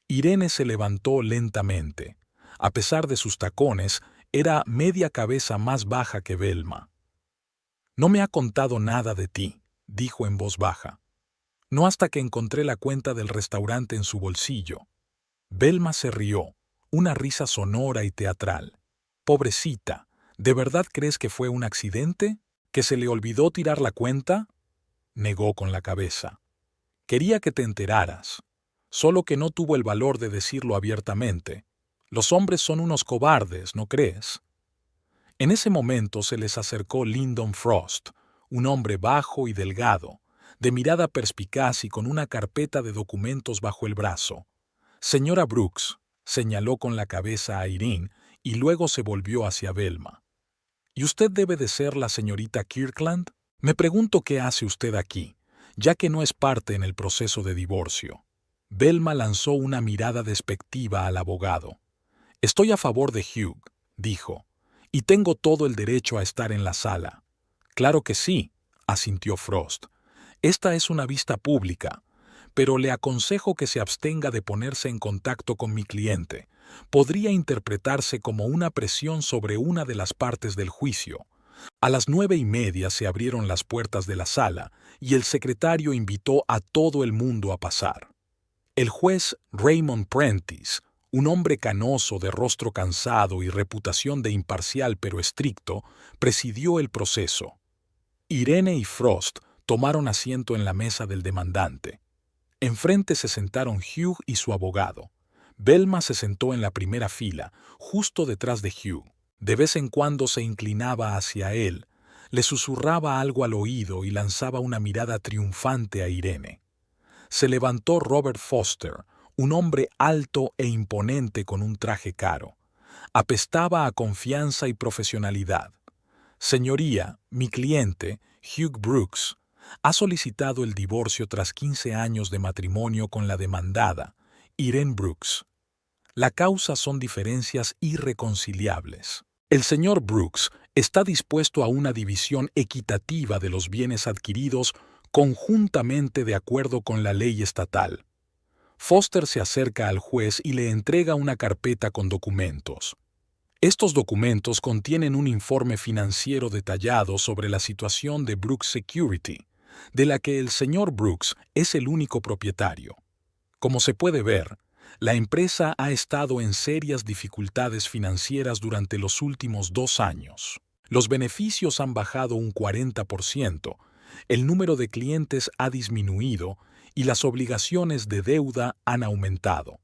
Irene se levantó lentamente. A pesar de sus tacones, era media cabeza más baja que Velma. No me ha contado nada de ti, dijo en voz baja. No hasta que encontré la cuenta del restaurante en su bolsillo. Velma se rió, una risa sonora y teatral. Pobrecita, ¿de verdad crees que fue un accidente? ¿Que se le olvidó tirar la cuenta? Negó con la cabeza. Quería que te enteraras, solo que no tuvo el valor de decirlo abiertamente. Los hombres son unos cobardes, ¿no crees? En ese momento se les acercó Lyndon Frost, un hombre bajo y delgado, de mirada perspicaz y con una carpeta de documentos bajo el brazo. Señora Brooks, señaló con la cabeza a Irene y luego se volvió hacia Velma. ¿Y usted debe de ser la señorita Kirkland? Me pregunto qué hace usted aquí, ya que no es parte en el proceso de divorcio. Velma lanzó una mirada despectiva al abogado. Estoy a favor de Hugh, dijo, y tengo todo el derecho a estar en la sala. Claro que sí, asintió Frost. Esta es una vista pública, pero le aconsejo que se abstenga de ponerse en contacto con mi cliente. Podría interpretarse como una presión sobre una de las partes del juicio. A las 9:30 se abrieron las puertas de la sala y el secretario invitó a todo el mundo a pasar. El juez Raymond Prentice, un hombre canoso de rostro cansado y reputación de imparcial pero estricto, presidió el proceso. Irene y Frost tomaron asiento en la mesa del demandante. Enfrente se sentaron Hugh y su abogado. Velma se sentó en la primera fila, justo detrás de Hugh. De vez en cuando se inclinaba hacia él, le susurraba algo al oído y lanzaba una mirada triunfante a Irene. Se levantó Robert Foster, un hombre alto e imponente con un traje caro. Apestaba a confianza y profesionalidad. Señoría, mi cliente, Hugh Brooks, ha solicitado el divorcio tras 15 años de matrimonio con la demandada, Irene Brooks. La causa son diferencias irreconciliables. El señor Brooks está dispuesto a una división equitativa de los bienes adquiridos conjuntamente de acuerdo con la ley estatal. Foster se acerca al juez y le entrega una carpeta con documentos. Estos documentos contienen un informe financiero detallado sobre la situación de Brooks Security, de la que el señor Brooks es el único propietario. Como se puede ver, la empresa ha estado en serias dificultades financieras durante los últimos 2 años. Los beneficios han bajado un 40%, el número de clientes ha disminuido y las obligaciones de deuda han aumentado.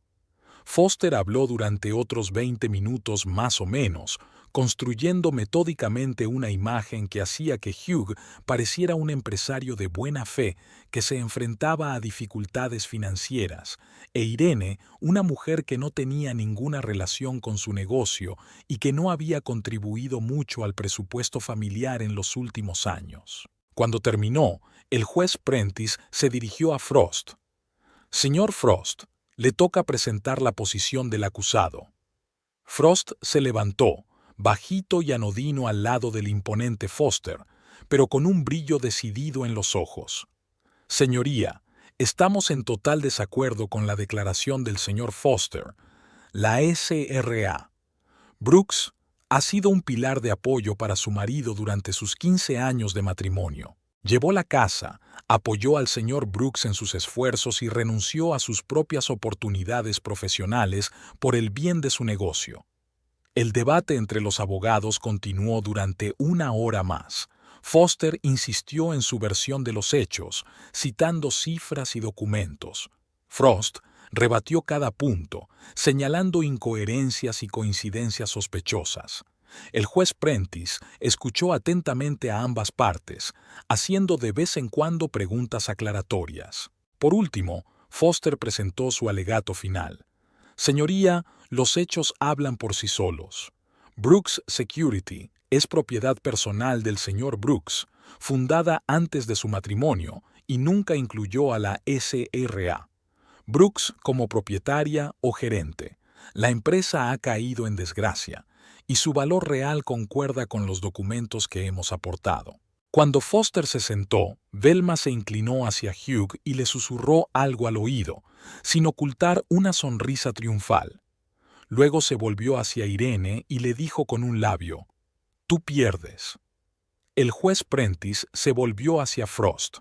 Foster habló durante otros 20 minutos más o menos, construyendo metódicamente una imagen que hacía que Hugh pareciera un empresario de buena fe que se enfrentaba a dificultades financieras, e Irene, una mujer que no tenía ninguna relación con su negocio y que no había contribuido mucho al presupuesto familiar en los últimos años. Cuando terminó, el juez Prentice se dirigió a Frost. «Señor Frost, le toca presentar la posición del acusado». Frost se levantó, bajito y anodino al lado del imponente Foster, pero con un brillo decidido en los ojos. «Señoría, estamos en total desacuerdo con la declaración del señor Foster. La SRA. Brooks ha sido un pilar de apoyo para su marido durante sus 15 años de matrimonio. Llevó la casa, apoyó al señor Brooks en sus esfuerzos y renunció a sus propias oportunidades profesionales por el bien de su negocio». El debate entre los abogados continuó durante 1 hora más. Foster insistió en su versión de los hechos, citando cifras y documentos. Frost rebatió cada punto, señalando incoherencias y coincidencias sospechosas. El juez Prentice escuchó atentamente a ambas partes, haciendo de vez en cuando preguntas aclaratorias. Por último, Foster presentó su alegato final. «Señoría, los hechos hablan por sí solos. Brooks Security es propiedad personal del señor Brooks, fundada antes de su matrimonio y nunca incluyó a la SRA. Brooks como propietaria o gerente. La empresa ha caído en desgracia y su valor real concuerda con los documentos que hemos aportado. Cuando Foster se sentó, Velma se inclinó hacia Hugh y le susurró algo al oído, sin ocultar una sonrisa triunfal. Luego se volvió hacia Irene y le dijo con un labio: «Tú pierdes». El juez Prentice se volvió hacia Frost.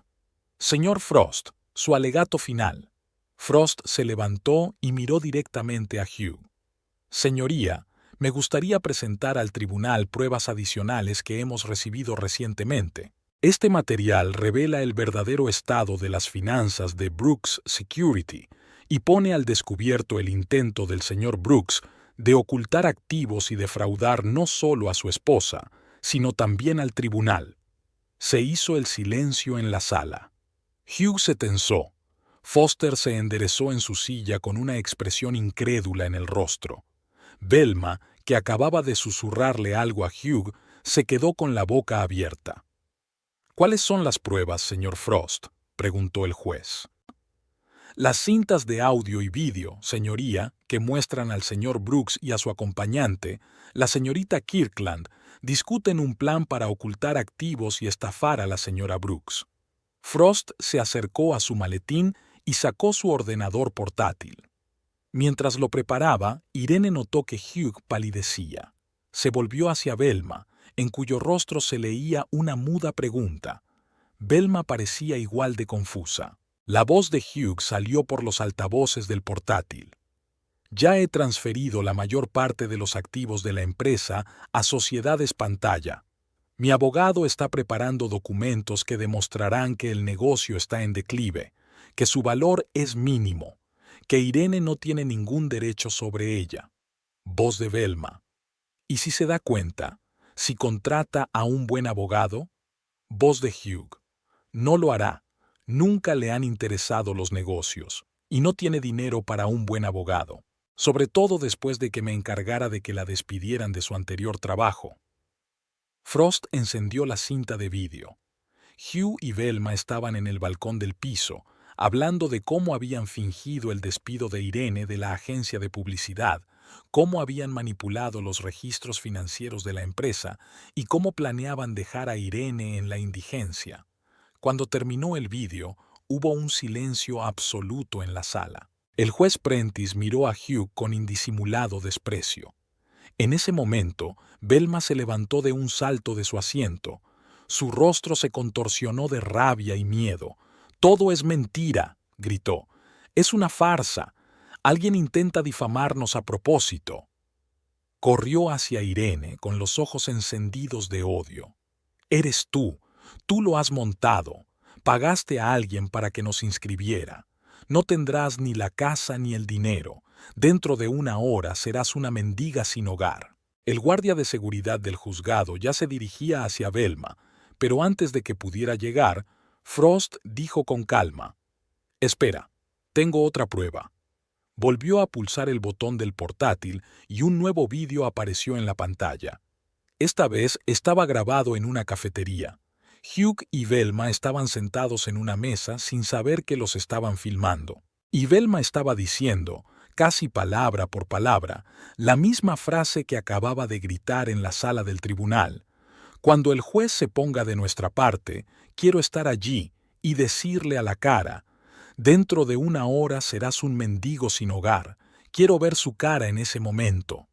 «Señor Frost, su alegato final». Frost se levantó y miró directamente a Hugh. «Señoría, me gustaría presentar al tribunal pruebas adicionales que hemos recibido recientemente. Este material revela el verdadero estado de las finanzas de Brooks Security y pone al descubierto el intento del señor Brooks de ocultar activos y defraudar no solo a su esposa, sino también al tribunal». Se hizo el silencio en la sala. Hugh se tensó. Foster se enderezó en su silla con una expresión incrédula en el rostro. Velma, que acababa de susurrarle algo a Hugh, se quedó con la boca abierta. «¿Cuáles son las pruebas, señor Frost?», preguntó el juez. «Las cintas de audio y vídeo, señoría, que muestran al señor Brooks y a su acompañante, la señorita Kirkland, discuten un plan para ocultar activos y estafar a la señora Brooks». Frost se acercó a su maletín y sacó su ordenador portátil. Mientras lo preparaba, Irene notó que Hugh palidecía. Se volvió hacia Velma, en cuyo rostro se leía una muda pregunta. Velma parecía igual de confusa. La voz de Hugh salió por los altavoces del portátil. «Ya he transferido la mayor parte de los activos de la empresa a Sociedades Pantalla. Mi abogado está preparando documentos que demostrarán que el negocio está en declive, que su valor es mínimo, que Irene no tiene ningún derecho sobre ella». Voz de Velma: «¿Y si se da cuenta? ¿Si contrata a un buen abogado?». Voz de Hugh: «No lo hará. Nunca le han interesado los negocios, y no tiene dinero para un buen abogado, sobre todo después de que me encargara de que la despidieran de su anterior trabajo». Frost encendió la cinta de vídeo. Hugh y Velma estaban en el balcón del piso, hablando de cómo habían fingido el despido de Irene de la agencia de publicidad, cómo habían manipulado los registros financieros de la empresa y cómo planeaban dejar a Irene en la indigencia. Cuando terminó el vídeo, hubo un silencio absoluto en la sala. El juez Prentice miró a Hugh con indisimulado desprecio. En ese momento, Velma se levantó de un salto de su asiento. Su rostro se contorsionó de rabia y miedo. «Todo es mentira», gritó. «Es una farsa. Alguien intenta difamarnos a propósito». Corrió hacia Irene con los ojos encendidos de odio. «Eres tú. Tú lo has montado. Pagaste a alguien para que nos inscribiera. No tendrás ni la casa ni el dinero. Dentro de una hora serás una mendiga sin hogar». El guardia de seguridad del juzgado ya se dirigía hacia Velma, pero antes de que pudiera llegar, Frost dijo con calma: «Espera, tengo otra prueba». Volvió a pulsar el botón del portátil y un nuevo vídeo apareció en la pantalla. Esta vez estaba grabado en una cafetería. Hugh y Velma estaban sentados en una mesa sin saber que los estaban filmando. Y Velma estaba diciendo, casi palabra por palabra, la misma frase que acababa de gritar en la sala del tribunal: «Cuando el juez se ponga de nuestra parte, quiero estar allí y decirle a la cara: dentro de una hora serás un mendigo sin hogar. Quiero ver su cara en ese momento».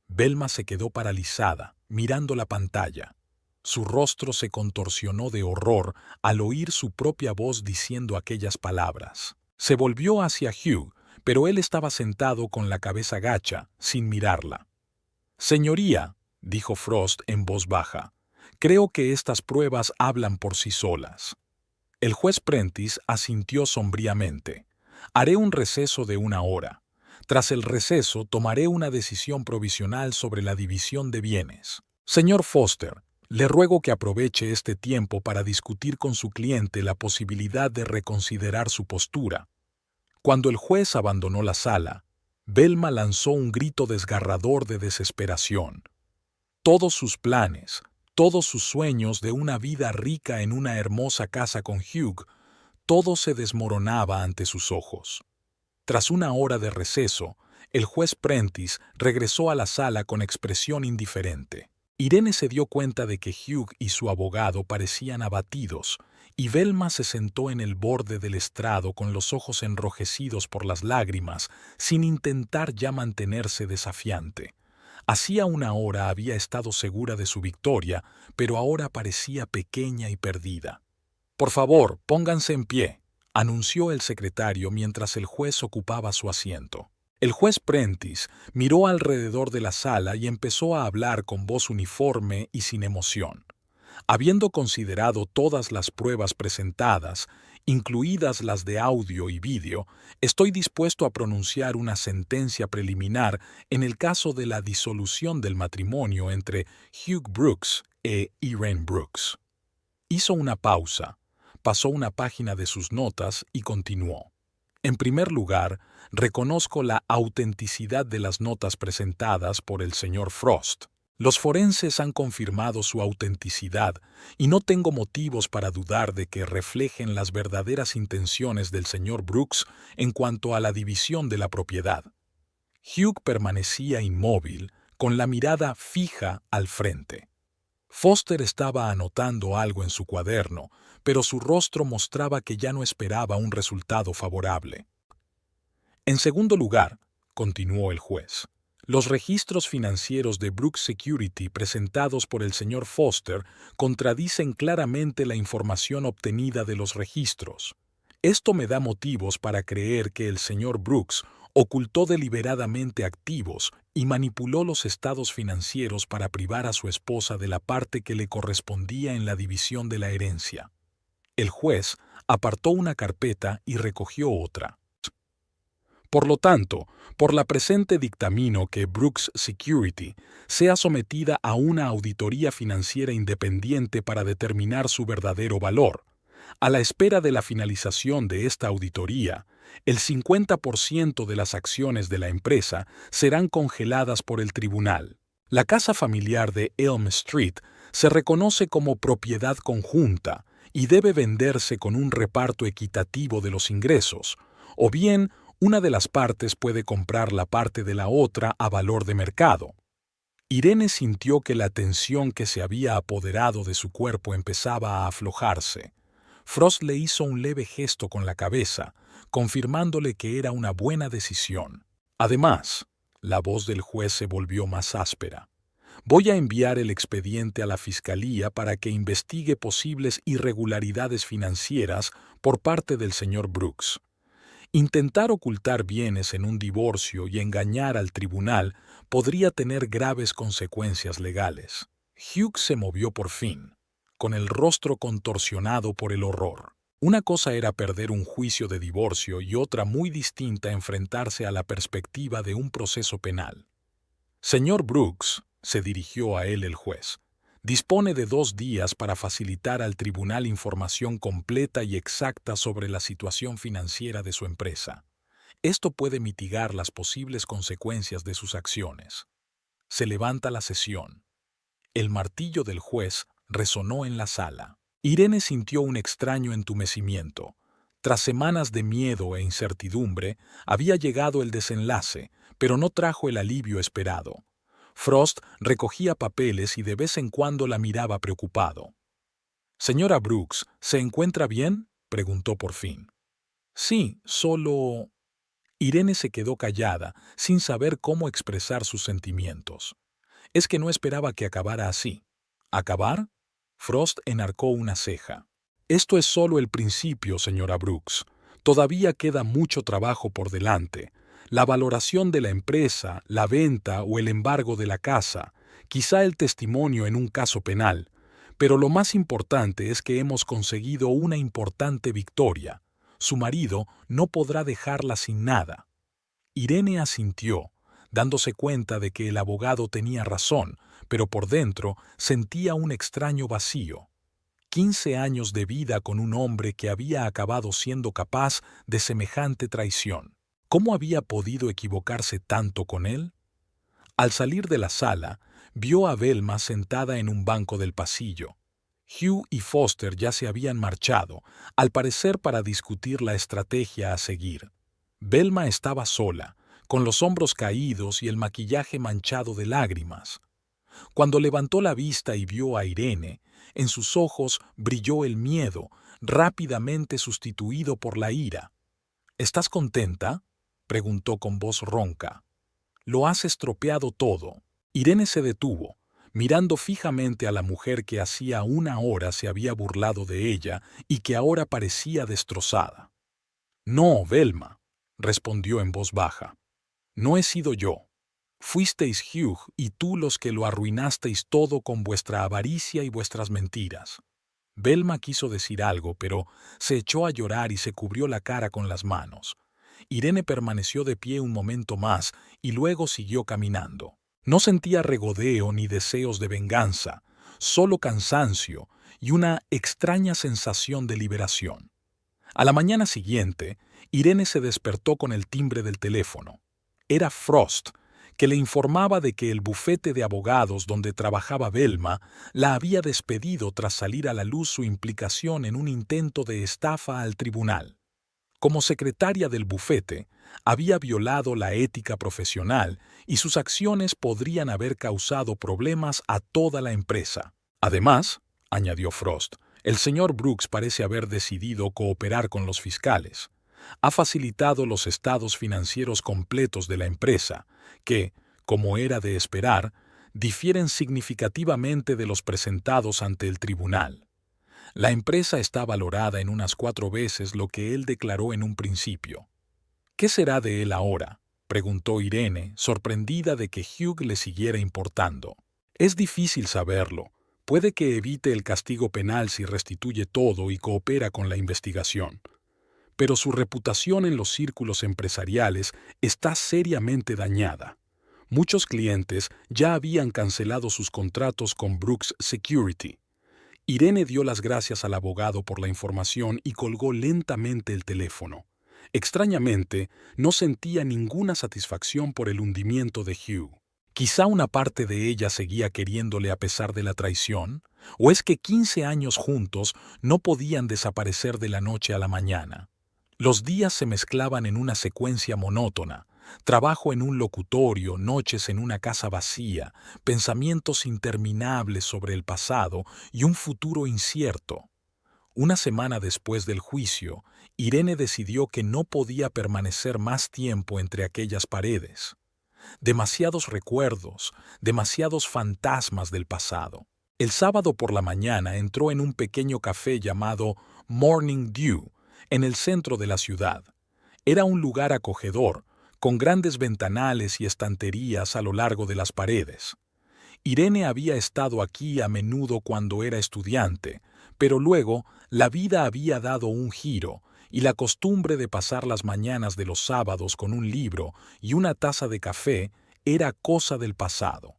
Velma se quedó paralizada, mirando la pantalla. Su rostro se contorsionó de horror al oír su propia voz diciendo aquellas palabras. Se volvió hacia Hugh, pero él estaba sentado con la cabeza gacha, sin mirarla. «Señoría», dijo Frost en voz baja, «creo que estas pruebas hablan por sí solas». El juez Prentice asintió sombríamente. «Haré un receso de una hora. Tras el receso tomaré una decisión provisional sobre la división de bienes. Señor Foster, le ruego que aproveche este tiempo para discutir con su cliente la posibilidad de reconsiderar su postura». Cuando el juez abandonó la sala, Velma lanzó un grito desgarrador de desesperación. Todos sus planes, todos sus sueños de una vida rica en una hermosa casa con Hugh, todo se desmoronaba ante sus ojos. Tras una hora de receso, el juez Prentice regresó a la sala con expresión indiferente. Irene se dio cuenta de que Hugh y su abogado parecían abatidos, y Velma se sentó en el borde del estrado con los ojos enrojecidos por las lágrimas, sin intentar ya mantenerse desafiante. Hacía una hora había estado segura de su victoria, pero ahora parecía pequeña y perdida. «Por favor, pónganse en pie», anunció el secretario mientras el juez ocupaba su asiento. El juez Prentice miró alrededor de la sala y empezó a hablar con voz uniforme y sin emoción. Habiendo considerado todas las pruebas presentadas, incluidas las de audio y vídeo, estoy dispuesto a pronunciar una sentencia preliminar en el caso de la disolución del matrimonio entre Hugh Brooks e Irene Brooks. Hizo una pausa, pasó una página de sus notas y continuó. En primer lugar, reconozco la autenticidad de las notas presentadas por el señor Frost. Los forenses han confirmado su autenticidad y no tengo motivos para dudar de que reflejen las verdaderas intenciones del señor Brooks en cuanto a la división de la propiedad. Hugh permanecía inmóvil, con la mirada fija al frente. Foster estaba anotando algo en su cuaderno, pero su rostro mostraba que ya no esperaba un resultado favorable. En segundo lugar, continuó el juez, los registros financieros de Brooks Security presentados por el señor Foster contradicen claramente la información obtenida de los registros. Esto me da motivos para creer que el señor Brooks ocultó deliberadamente activos y manipuló los estados financieros para privar a su esposa de la parte que le correspondía en la división de la herencia. El juez apartó una carpeta y recogió otra. Por lo tanto, por la presente dictamino que Brooks Security sea sometida a una auditoría financiera independiente para determinar su verdadero valor. A la espera de la finalización de esta auditoría, el 50% de las acciones de la empresa serán congeladas por el tribunal. La casa familiar de Elm Street se reconoce como propiedad conjunta y debe venderse con un reparto equitativo de los ingresos, o bien una de las partes puede comprar la parte de la otra a valor de mercado. Irene sintió que la tensión que se había apoderado de su cuerpo empezaba a aflojarse. Frost le hizo un leve gesto con la cabeza, confirmándole que era una buena decisión. Además, la voz del juez se volvió más áspera. Voy a enviar el expediente a la Fiscalía para que investigue posibles irregularidades financieras por parte del señor Brooks. Intentar ocultar bienes en un divorcio y engañar al tribunal podría tener graves consecuencias legales. Hugh se movió por fin, con el rostro contorsionado por el horror. Una cosa era perder un juicio de divorcio y otra muy distinta enfrentarse a la perspectiva de un proceso penal. Señor Brooks, se dirigió a él el juez, dispone de 2 días para facilitar al tribunal información completa y exacta sobre la situación financiera de su empresa. Esto puede mitigar las posibles consecuencias de sus acciones. Se levanta la sesión. El martillo del juez resonó en la sala. Irene sintió un extraño entumecimiento. Tras semanas de miedo e incertidumbre, había llegado el desenlace, pero no trajo el alivio esperado. Frost recogía papeles y de vez en cuando la miraba preocupado. «Señora Brooks, ¿se encuentra bien?», preguntó por fin. «Sí, solo...». Irene se quedó callada, sin saber cómo expresar sus sentimientos. Es que no esperaba que acabara así. ¿Acabar? Frost enarcó una ceja. «Esto es solo el principio, señora Brooks. Todavía queda mucho trabajo por delante. La valoración de la empresa, la venta o el embargo de la casa, quizá el testimonio en un caso penal. Pero lo más importante es que hemos conseguido una importante victoria. Su marido no podrá dejarla sin nada». Irene asintió, dándose cuenta de que el abogado tenía razón, pero por dentro sentía un extraño vacío. 15 años de vida con un hombre que había acabado siendo capaz de semejante traición. ¿Cómo había podido equivocarse tanto con él? Al salir de la sala, vio a Velma sentada en un banco del pasillo. Hugh y Foster ya se habían marchado, al parecer para discutir la estrategia a seguir. Velma estaba sola, con los hombros caídos y el maquillaje manchado de lágrimas. Cuando levantó la vista y vio a Irene, en sus ojos brilló el miedo, rápidamente sustituido por la ira. ¿Estás contenta?, preguntó con voz ronca. Lo has estropeado todo. Irene se detuvo, mirando fijamente a la mujer que hacía una hora se había burlado de ella y que ahora parecía destrozada. No, Velma, respondió en voz baja. No he sido yo. Fuisteis Hugh y tú los que lo arruinasteis todo con vuestra avaricia y vuestras mentiras. Velma quiso decir algo, pero se echó a llorar y se cubrió la cara con las manos. Irene permaneció de pie un momento más y luego siguió caminando. No sentía regodeo ni deseos de venganza, solo cansancio y una extraña sensación de liberación. A la mañana siguiente, Irene se despertó con el timbre del teléfono. Era Frost, que le informaba de que el bufete de abogados donde trabajaba Velma la había despedido tras salir a la luz su implicación en un intento de estafa al tribunal. Como secretaria del bufete, había violado la ética profesional y sus acciones podrían haber causado problemas a toda la empresa. Además, añadió Frost, el señor Brooks parece haber decidido cooperar con los fiscales. Ha facilitado los estados financieros completos de la empresa, que, como era de esperar, difieren significativamente de los presentados ante el tribunal. La empresa está valorada en unas 4 veces lo que él declaró en un principio. ¿Qué será de él ahora?, preguntó Irene, sorprendida de que Hugh le siguiera importando. Es difícil saberlo. Puede que evite el castigo penal si restituye todo y coopera con la investigación. Pero su reputación en los círculos empresariales está seriamente dañada. Muchos clientes ya habían cancelado sus contratos con Brooks Security. Irene dio las gracias al abogado por la información y colgó lentamente el teléfono. Extrañamente, no sentía ninguna satisfacción por el hundimiento de Hugh. Quizá una parte de ella seguía queriéndole a pesar de la traición, o es que 15 años juntos no podían desaparecer de la noche a la mañana. Los días se mezclaban en una secuencia monótona, trabajo en un locutorio, noches en una casa vacía, pensamientos interminables sobre el pasado y un futuro incierto. Una semana después del juicio, Irene decidió que no podía permanecer más tiempo entre aquellas paredes. Demasiados recuerdos, demasiados fantasmas del pasado. El sábado por la mañana entró en un pequeño café llamado Morning Dew, en el centro de la ciudad. Era un lugar acogedor, con grandes ventanales y estanterías a lo largo de las paredes. Irene había estado aquí a menudo cuando era estudiante, pero luego la vida había dado un giro y la costumbre de pasar las mañanas de los sábados con un libro y una taza de café era cosa del pasado.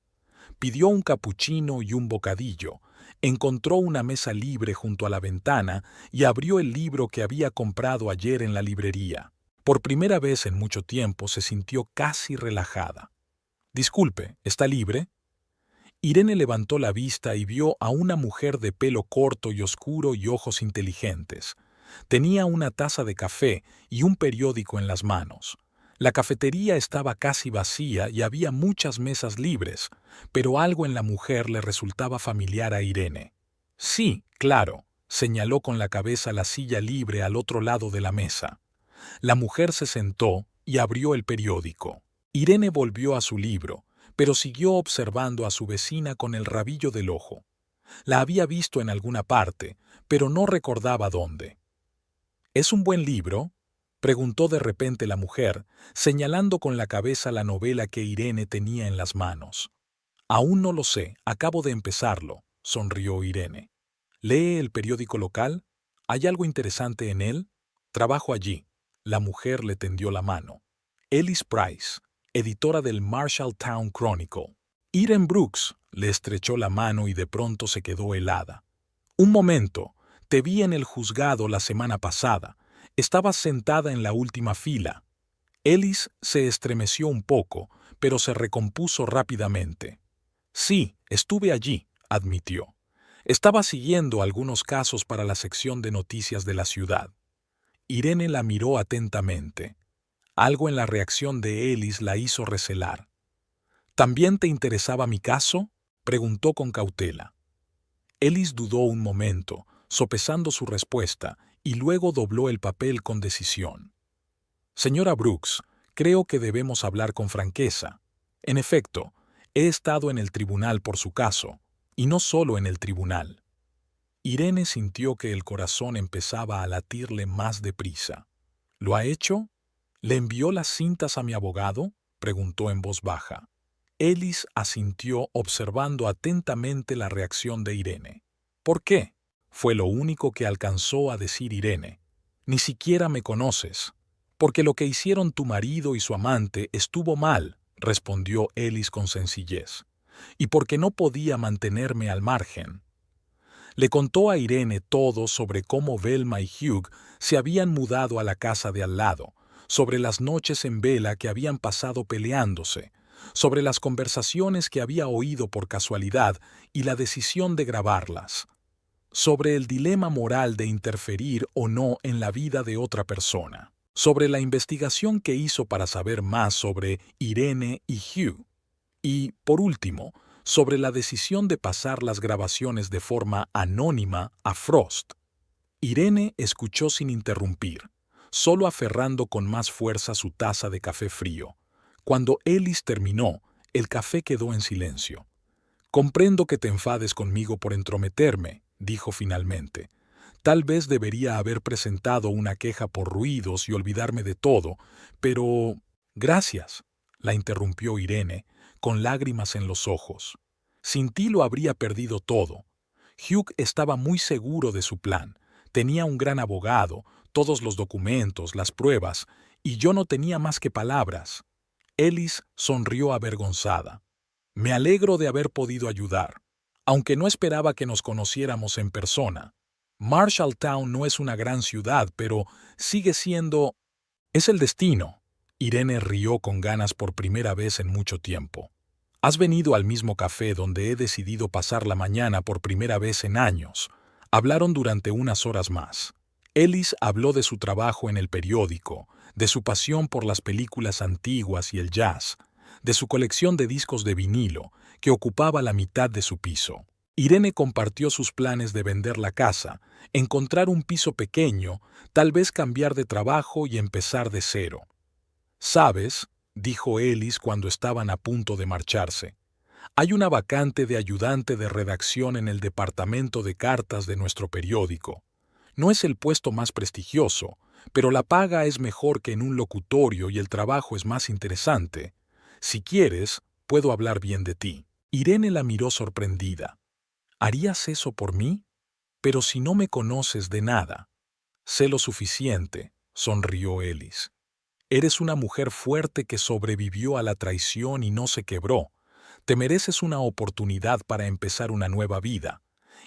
Pidió un capuchino y un bocadillo, encontró una mesa libre junto a la ventana y abrió el libro que había comprado ayer en la librería. Por primera vez en mucho tiempo se sintió casi relajada. «Disculpe, ¿está libre?» Irene levantó la vista y vio a una mujer de pelo corto y oscuro y ojos inteligentes. Tenía una taza de café y un periódico en las manos. La cafetería estaba casi vacía y había muchas mesas libres, pero algo en la mujer le resultaba familiar a Irene. «Sí, claro», señaló con la cabeza la silla libre al otro lado de la mesa. La mujer se sentó y abrió el periódico. Irene volvió a su libro, pero siguió observando a su vecina con el rabillo del ojo. La había visto en alguna parte, pero no recordaba dónde. «¿Es un buen libro?», preguntó de repente la mujer, señalando con la cabeza la novela que Irene tenía en las manos. «Aún no lo sé, acabo de empezarlo», sonrió Irene. «¿Lee el periódico local? ¿Hay algo interesante en él?» «Trabajo allí». La mujer le tendió la mano. «Ellis Price, editora del Marshalltown Chronicle». «Irene Brooks», le estrechó la mano y de pronto se quedó helada. «Un momento, te vi en el juzgado la semana pasada. Estabas sentada en la última fila». Ellis se estremeció un poco, pero se recompuso rápidamente. «Sí, estuve allí», admitió. «Estaba siguiendo algunos casos para la sección de noticias de la ciudad». Irene la miró atentamente. Algo en la reacción de Ellis la hizo recelar. «¿También te interesaba mi caso?». Preguntó con cautela. Ellis dudó un momento, sopesando su respuesta, y luego dobló el papel con decisión. Señora Brooks, creo que debemos hablar con franqueza. En efecto, he estado en el tribunal por su caso, y no solo en el tribunal. Irene sintió que el corazón empezaba a latirle más deprisa. ¿Lo ha hecho? ¿Le envió las cintas a mi abogado?, preguntó en voz baja. Ellis asintió observando atentamente la reacción de Irene. ¿Por qué? Fue lo único que alcanzó a decir Irene. Ni siquiera me conoces. Porque lo que hicieron tu marido y su amante estuvo mal, respondió Ellis con sencillez. Y porque no podía mantenerme al margen. Le contó a Irene todo sobre cómo Velma y Hugh se habían mudado a la casa de al lado, sobre las noches en vela que habían pasado peleándose, sobre las conversaciones que había oído por casualidad y la decisión de grabarlas, sobre el dilema moral de interferir o no en la vida de otra persona, sobre la investigación que hizo para saber más sobre Irene y Hugh, y, por último, sobre la decisión de pasar las grabaciones de forma anónima a Frost. Irene escuchó sin interrumpir, solo aferrando con más fuerza su taza de café frío. Cuando Ellis terminó, el café quedó en silencio. «Comprendo que te enfades conmigo por entrometerme», dijo finalmente. «Tal vez debería haber presentado una queja por ruidos y olvidarme de todo, pero...» «Gracias», la interrumpió Irene, con lágrimas en los ojos. «Sin ti lo habría perdido todo». Hugh estaba muy seguro de su plan. Tenía un gran abogado, todos los documentos, las pruebas, y yo no tenía más que palabras. Ellis sonrió avergonzada. «Me alegro de haber podido ayudar, aunque no esperaba que nos conociéramos en persona. Marshalltown no es una gran ciudad, pero sigue siendo... Es el destino». Irene rió con ganas por primera vez en mucho tiempo. «Has venido al mismo café donde he decidido pasar la mañana por primera vez en años». Hablaron durante unas horas más. Ellis habló de su trabajo en el periódico, de su pasión por las películas antiguas y el jazz, de su colección de discos de vinilo, que ocupaba la mitad de su piso. Irene compartió sus planes de vender la casa, encontrar un piso pequeño, tal vez cambiar de trabajo y empezar de cero. «¿Sabes?», dijo Ellis cuando estaban a punto de marcharse. «Hay una vacante de ayudante de redacción en el departamento de cartas de nuestro periódico. No es el puesto más prestigioso, pero la paga es mejor que en un locutorio y el trabajo es más interesante. Si quieres, puedo hablar bien de ti». Irene la miró sorprendida. «¿Harías eso por mí? Pero si no me conoces de nada». «Sé lo suficiente», sonrió Ellis. «Eres una mujer fuerte que sobrevivió a la traición y no se quebró. Te mereces una oportunidad para empezar una nueva vida».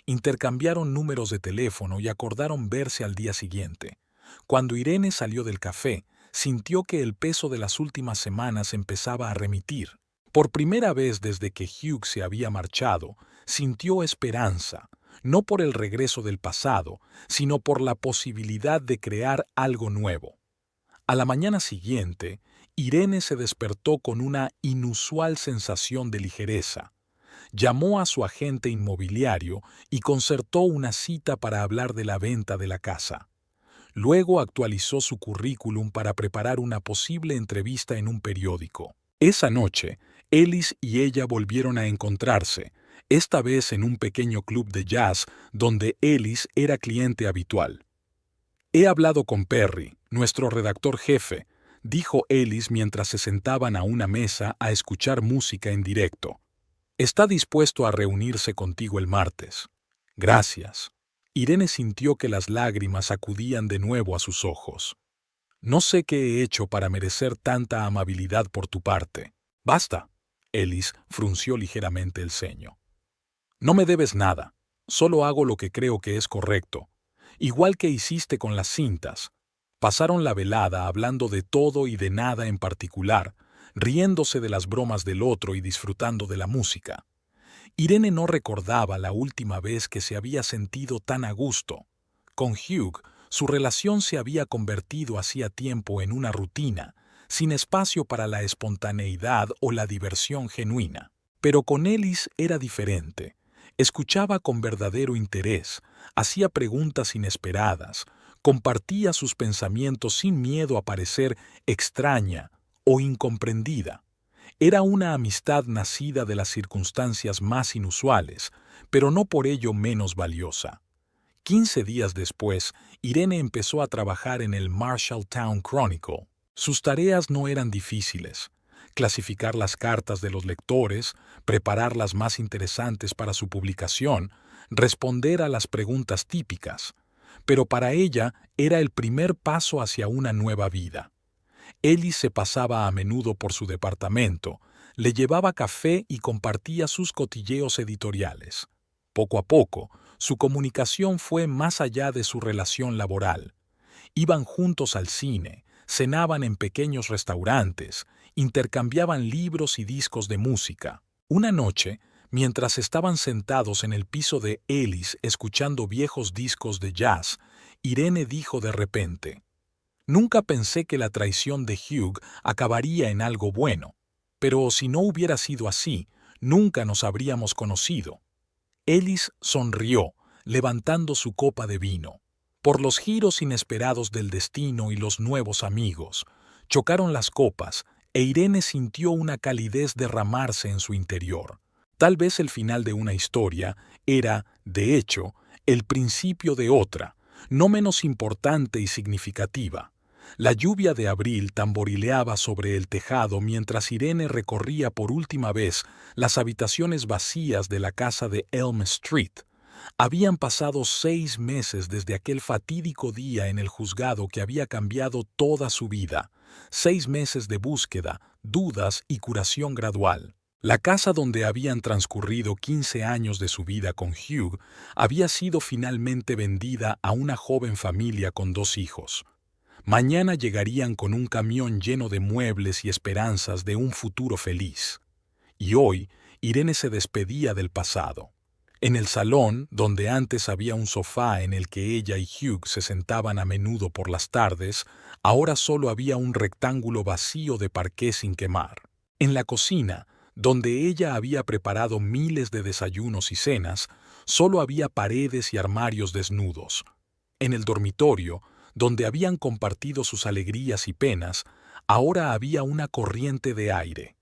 Intercambiaron números de teléfono y acordaron verse al día siguiente. Cuando Irene salió del café, sintió que el peso de las últimas semanas empezaba a remitir. Por primera vez desde que Hugh se había marchado, sintió esperanza, no por el regreso del pasado, sino por la posibilidad de crear algo nuevo. A la mañana siguiente, Irene se despertó con una inusual sensación de ligereza. Llamó a su agente inmobiliario y concertó una cita para hablar de la venta de la casa. Luego actualizó su currículum para preparar una posible entrevista en un periódico. Esa noche, Ellis y ella volvieron a encontrarse, esta vez en un pequeño club de jazz donde Ellis era cliente habitual. «He hablado con Perry, nuestro redactor jefe», dijo Ellis mientras se sentaban a una mesa a escuchar música en directo. «Está dispuesto a reunirse contigo el martes». «Gracias». Irene sintió que las lágrimas acudían de nuevo a sus ojos. «No sé qué he hecho para merecer tanta amabilidad por tu parte». «Basta». Ellis frunció ligeramente el ceño. «No me debes nada. Solo hago lo que creo que es correcto. Igual que hiciste con las cintas». Pasaron la velada hablando de todo y de nada en particular, riéndose de las bromas del otro y disfrutando de la música. Irene no recordaba la última vez que se había sentido tan a gusto. Con Hugh, su relación se había convertido hacía tiempo en una rutina, sin espacio para la espontaneidad o la diversión genuina. Pero con Ellis era diferente. Escuchaba con verdadero interés, hacía preguntas inesperadas, compartía sus pensamientos sin miedo a parecer extraña o incomprendida. Era una amistad nacida de las circunstancias más inusuales, pero no por ello menos valiosa. 15 días después, Irene empezó a trabajar en el Marshalltown Chronicle. Sus tareas no eran difíciles. Clasificar las cartas de los lectores, preparar las más interesantes para su publicación, responder a las preguntas típicas. Pero para ella era el primer paso hacia una nueva vida. Ellis se pasaba a menudo por su departamento, le llevaba café y compartía sus cotilleos editoriales. Poco a poco, su comunicación fue más allá de su relación laboral. Iban juntos al cine, cenaban en pequeños restaurantes, intercambiaban libros y discos de música. Una noche, mientras estaban sentados en el piso de Ellis escuchando viejos discos de jazz, Irene dijo de repente: «Nunca pensé que la traición de Hugh acabaría en algo bueno, pero si no hubiera sido así, nunca nos habríamos conocido». Ellis sonrió, levantando su copa de vino. Por los giros inesperados del destino y los nuevos amigos, chocaron las copas e Irene sintió una calidez derramarse en su interior. Tal vez el final de una historia era, de hecho, el principio de otra, no menos importante y significativa. La lluvia de abril tamborileaba sobre el tejado mientras Irene recorría por última vez las habitaciones vacías de la casa de Elm Street. Habían pasado 6 meses desde aquel fatídico día en el juzgado que había cambiado toda su vida. 6 meses de búsqueda, dudas y curación gradual. La casa donde habían transcurrido 15 años de su vida con Hugh había sido finalmente vendida a una joven familia con 2 hijos. Mañana llegarían con un camión lleno de muebles y esperanzas de un futuro feliz. Y hoy, Irene se despedía del pasado. En el salón, donde antes había un sofá en el que ella y Hugh se sentaban a menudo por las tardes, ahora solo había un rectángulo vacío de parqué sin quemar. En la cocina, donde ella había preparado miles de desayunos y cenas, solo había paredes y armarios desnudos. En el dormitorio, donde habían compartido sus alegrías y penas, ahora había una corriente de aire.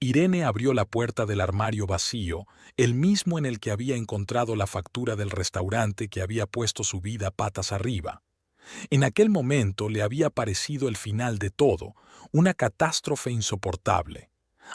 Irene abrió la puerta del armario vacío, el mismo en el que había encontrado la factura del restaurante que había puesto su vida patas arriba. En aquel momento le había parecido el final de todo, una catástrofe insoportable.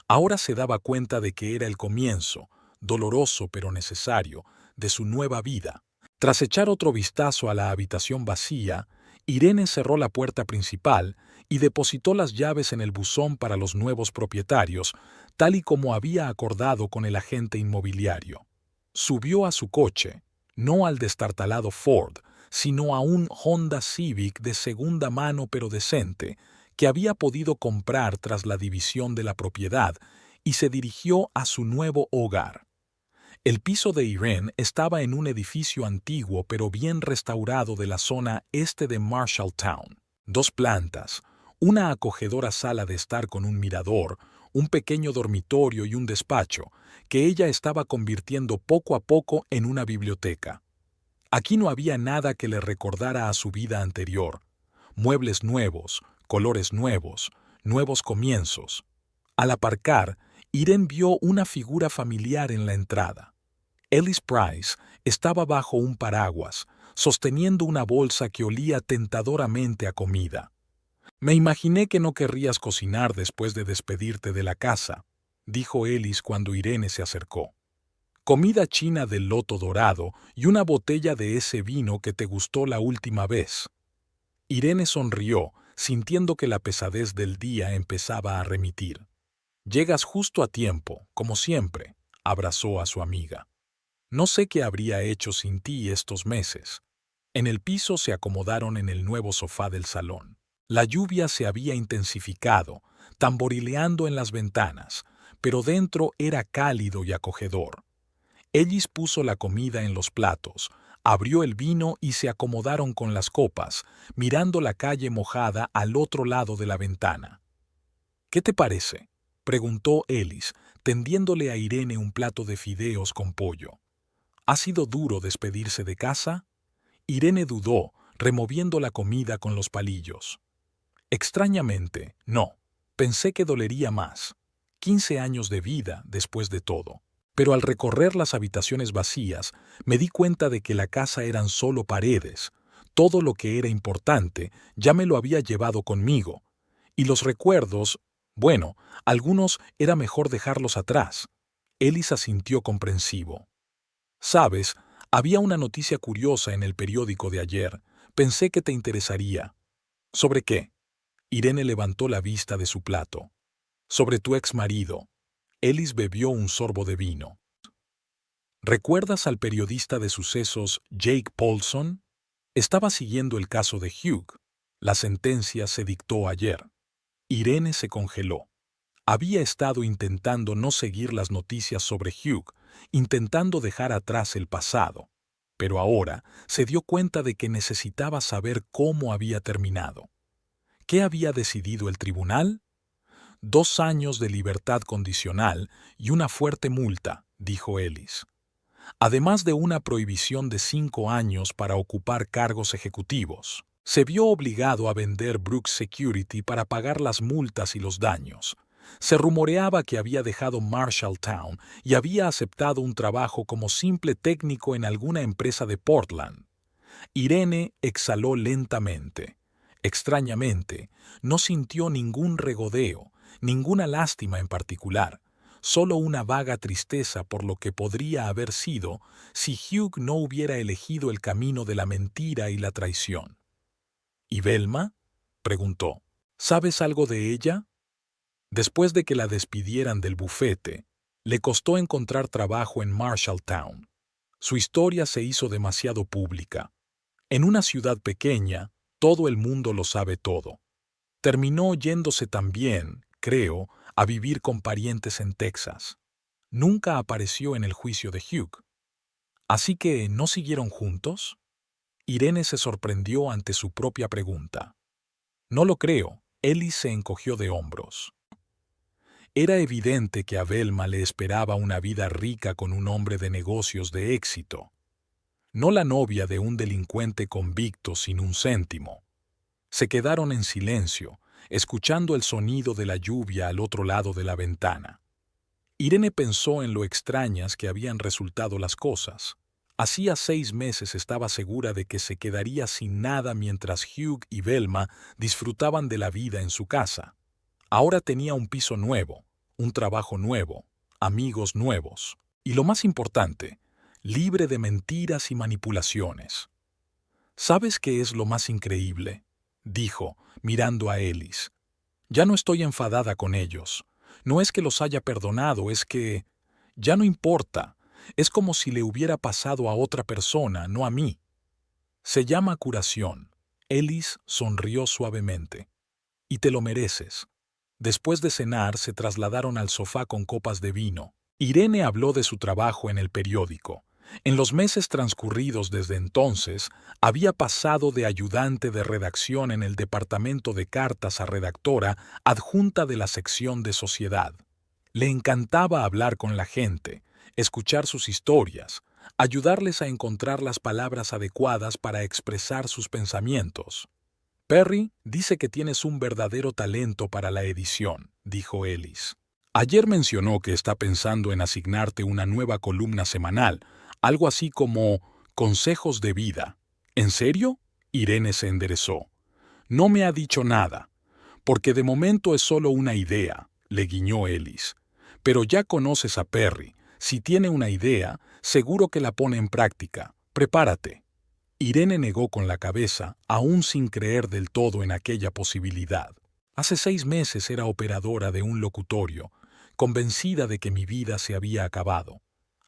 Ahora se daba cuenta de que era el comienzo, doloroso pero necesario, de su nueva vida. Tras echar otro vistazo a la habitación vacía, Irene cerró la puerta principal y depositó las llaves en el buzón para los nuevos propietarios, tal y como había acordado con el agente inmobiliario. Subió a su coche, no al destartalado Ford, sino a un Honda Civic de segunda mano pero decente, que había podido comprar tras la división de la propiedad, y se dirigió a su nuevo hogar. El piso de Irene estaba en un edificio antiguo pero bien restaurado de la zona este de Marshalltown. 2 plantas, una acogedora sala de estar con un mirador, un pequeño dormitorio y un despacho, que ella estaba convirtiendo poco a poco en una biblioteca. Aquí no había nada que le recordara a su vida anterior. Muebles nuevos, colores nuevos, nuevos comienzos. Al aparcar, Irene vio una figura familiar en la entrada. Ellis Price estaba bajo un paraguas, sosteniendo una bolsa que olía tentadoramente a comida. «Me imaginé que no querrías cocinar después de despedirte de la casa», dijo Ellis cuando Irene se acercó. «Comida china del loto dorado y una botella de ese vino que te gustó la última vez». Irene sonrió, sintiendo que la pesadez del día empezaba a remitir. «Llegas justo a tiempo, como siempre», abrazó a su amiga. «No sé qué habría hecho sin ti estos meses». En el piso se acomodaron en el nuevo sofá del salón. La lluvia se había intensificado, tamborileando en las ventanas, pero dentro era cálido y acogedor. Ellis puso la comida en los platos, abrió el vino y se acomodaron con las copas, mirando la calle mojada al otro lado de la ventana. «¿Qué te parece?», preguntó Ellis, tendiéndole a Irene un plato de fideos con pollo. ¿Ha sido duro despedirse de casa? Irene dudó, removiendo la comida con los palillos. Extrañamente, no. Pensé que dolería más. 15 años de vida, después de todo. Pero al recorrer las habitaciones vacías, me di cuenta de que la casa eran solo paredes. Todo lo que era importante ya me lo había llevado conmigo. Y los recuerdos, bueno, algunos era mejor dejarlos atrás. Ellis asintió comprensivo. Sabes, había una noticia curiosa en el periódico de ayer. Pensé que te interesaría. ¿Sobre qué? Irene levantó la vista de su plato. Sobre tu ex marido. Ellis bebió un sorbo de vino. ¿Recuerdas al periodista de sucesos Jake Paulson? Estaba siguiendo el caso de Hugh. La sentencia se dictó ayer. Irene se congeló. Había estado intentando no seguir las noticias sobre Hugh, intentando dejar atrás el pasado. Pero ahora se dio cuenta de que necesitaba saber cómo había terminado. ¿Qué había decidido el tribunal? 2 años de libertad condicional y una fuerte multa, dijo Ellis. Además de una prohibición de 5 años para ocupar cargos ejecutivos. Se vio obligado a vender Brooks Security para pagar las multas y los daños. Se rumoreaba que había dejado Marshalltown y había aceptado un trabajo como simple técnico en alguna empresa de Portland. Irene exhaló lentamente. Extrañamente, no sintió ningún regodeo, ninguna lástima en particular, solo una vaga tristeza por lo que podría haber sido si Hugh no hubiera elegido el camino de la mentira y la traición. ¿Y Velma? Preguntó. ¿Sabes algo de ella? Después de que la despidieran del bufete, le costó encontrar trabajo en Marshalltown. Su historia se hizo demasiado pública. En una ciudad pequeña, todo el mundo lo sabe todo. Terminó yéndose también, creo, a vivir con parientes en Texas. Nunca apareció en el juicio de Hugh. ¿Así que no siguieron juntos? Irene se sorprendió ante su propia pregunta. No lo creo. Ellis se encogió de hombros. Era evidente que a Velma le esperaba una vida rica con un hombre de negocios de éxito. No la novia de un delincuente convicto sin un céntimo. Se quedaron en silencio, escuchando el sonido de la lluvia al otro lado de la ventana. Irene pensó en lo extrañas que habían resultado las cosas. Hacía 6 meses estaba segura de que se quedaría sin nada mientras Hugh y Velma disfrutaban de la vida en su casa. Ahora tenía un piso nuevo, un trabajo nuevo, amigos nuevos. Y lo más importante, libre de mentiras y manipulaciones. ¿Sabes qué es lo más increíble?, dijo, mirando a Ellis. Ya no estoy enfadada con ellos. No es que los haya perdonado, es que... ya no importa. Es como si le hubiera pasado a otra persona, no a mí. Se llama curación. Ellis sonrió suavemente. Y te lo mereces. Después de cenar, se trasladaron al sofá con copas de vino. Irene habló de su trabajo en el periódico. En los meses transcurridos desde entonces, había pasado de ayudante de redacción en el departamento de cartas a redactora adjunta de la sección de sociedad. Le encantaba hablar con la gente, escuchar sus historias, ayudarles a encontrar las palabras adecuadas para expresar sus pensamientos. Perry dice que tienes un verdadero talento para la edición, dijo Ellis. Ayer mencionó que está pensando en asignarte una nueva columna semanal, algo así como consejos de vida. ¿En serio? Irene se enderezó. No me ha dicho nada, porque de momento es solo una idea, le guiñó Ellis. Pero ya conoces a Perry. Si tiene una idea, seguro que la pone en práctica. Prepárate. Irene negó con la cabeza, aún sin creer del todo en aquella posibilidad. Hace 6 meses era operadora de un locutorio, convencida de que mi vida se había acabado.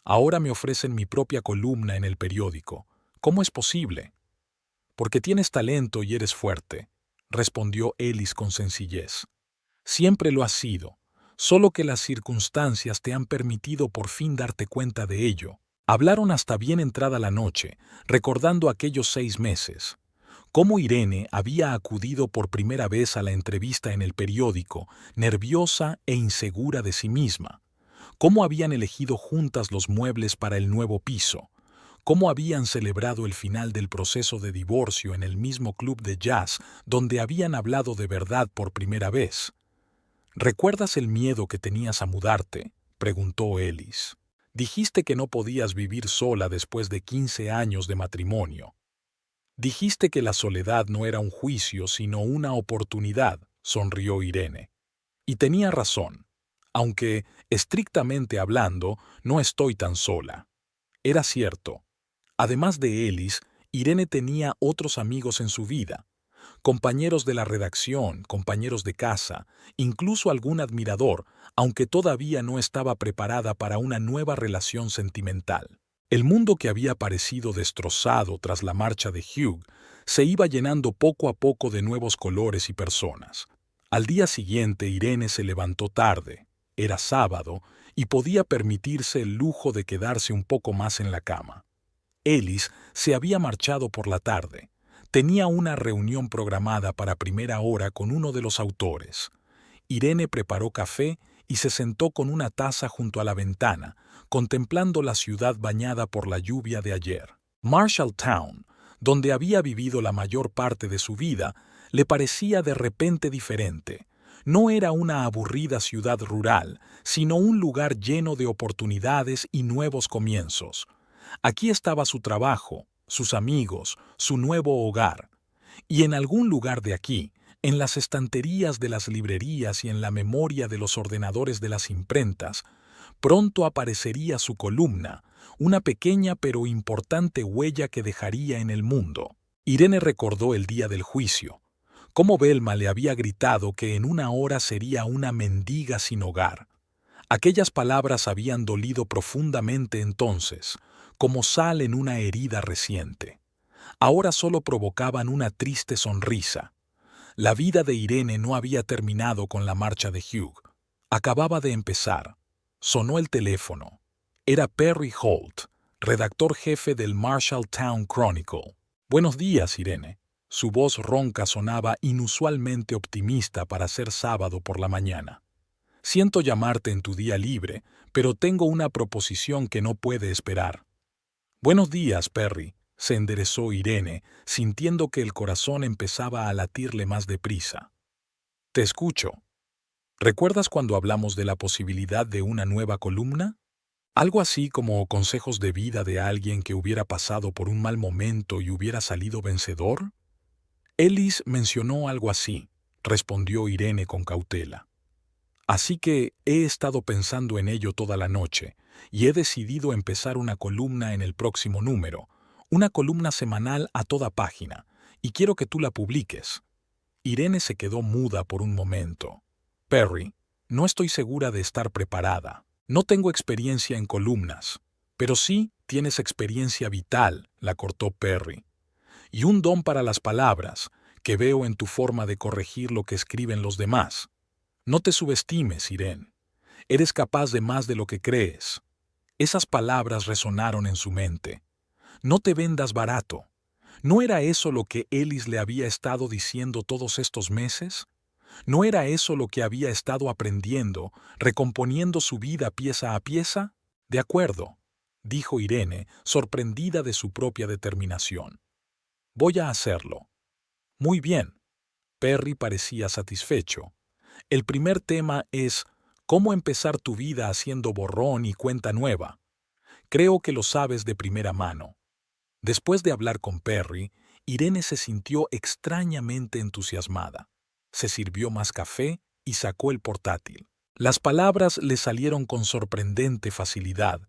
Ahora me ofrecen mi propia columna en el periódico. ¿Cómo es posible? Porque tienes talento y eres fuerte, respondió Ellis con sencillez. Siempre lo has sido, solo que las circunstancias te han permitido por fin darte cuenta de ello. Hablaron hasta bien entrada la noche, recordando aquellos 6 meses. Cómo Irene había acudido por primera vez a la entrevista en el periódico, nerviosa e insegura de sí misma. Cómo habían elegido juntas los muebles para el nuevo piso. Cómo habían celebrado el final del proceso de divorcio en el mismo club de jazz donde habían hablado de verdad por primera vez. ¿Recuerdas el miedo que tenías a mudarte?, preguntó Ellis. Dijiste que no podías vivir sola después de 15 años de matrimonio. Dijiste que la soledad no era un juicio sino una oportunidad, sonrió Irene. Y tenía razón, aunque, estrictamente hablando, no estoy tan sola. Era cierto. Además de Ellis, Irene tenía otros amigos en su vida, compañeros de la redacción, compañeros de casa, incluso algún admirador, aunque todavía no estaba preparada para una nueva relación sentimental. El mundo que había parecido destrozado tras la marcha de Hugh se iba llenando poco a poco de nuevos colores y personas. Al día siguiente Irene se levantó tarde, era sábado, y podía permitirse el lujo de quedarse un poco más en la cama. Ellis se había marchado por la tarde. Tenía una reunión programada para primera hora con uno de los autores. Irene preparó café y se sentó con una taza junto a la ventana, contemplando la ciudad bañada por la lluvia de ayer. Marshalltown, donde había vivido la mayor parte de su vida, le parecía de repente diferente. No era una aburrida ciudad rural, sino un lugar lleno de oportunidades y nuevos comienzos. Aquí estaba su trabajo, sus amigos, su nuevo hogar. Y en algún lugar de aquí, en las estanterías de las librerías y en la memoria de los ordenadores de las imprentas, pronto aparecería su columna, una pequeña pero importante huella que dejaría en el mundo. Irene recordó el día del juicio, cómo Velma le había gritado que en una hora sería una mendiga sin hogar. Aquellas palabras habían dolido profundamente entonces, como sal en una herida reciente. Ahora solo provocaban una triste sonrisa. La vida de Irene no había terminado con la marcha de Hugh. Acababa de empezar. Sonó el teléfono. Era Perry Holt, redactor jefe del Marshalltown Chronicle. «Buenos días, Irene». Su voz ronca sonaba inusualmente optimista para ser sábado por la mañana. «Siento llamarte en tu día libre, pero tengo una proposición que no puede esperar». «Buenos días, Perry», se enderezó Irene, sintiendo que el corazón empezaba a latirle más deprisa. «Te escucho. ¿Recuerdas cuando hablamos de la posibilidad de una nueva columna? Algo así como consejos de vida de alguien que hubiera pasado por un mal momento y hubiera salido vencedor». «Ellis mencionó algo así», respondió Irene con cautela. «Así que he estado pensando en ello toda la noche y he decidido empezar una columna en el próximo número, una columna semanal a toda página, y quiero que tú la publiques». Irene se quedó muda por un momento. «Perry, no estoy segura de estar preparada. No tengo experiencia en columnas». «Pero sí tienes experiencia vital», la cortó Perry. «Y un don para las palabras, que veo en tu forma de corregir lo que escriben los demás. No te subestimes, Irene. Eres capaz de más de lo que crees». Esas palabras resonaron en su mente. «No te vendas barato». ¿No era eso lo que Ellis le había estado diciendo todos estos meses? ¿No era eso lo que había estado aprendiendo, recomponiendo su vida pieza a pieza? «De acuerdo», dijo Irene, sorprendida de su propia determinación. «Voy a hacerlo». «Muy bien». Perry parecía satisfecho. «El primer tema es cómo empezar tu vida haciendo borrón y cuenta nueva. Creo que lo sabes de primera mano». Después de hablar con Perry, Irene se sintió extrañamente entusiasmada. Se sirvió más café y sacó el portátil. Las palabras le salieron con sorprendente facilidad,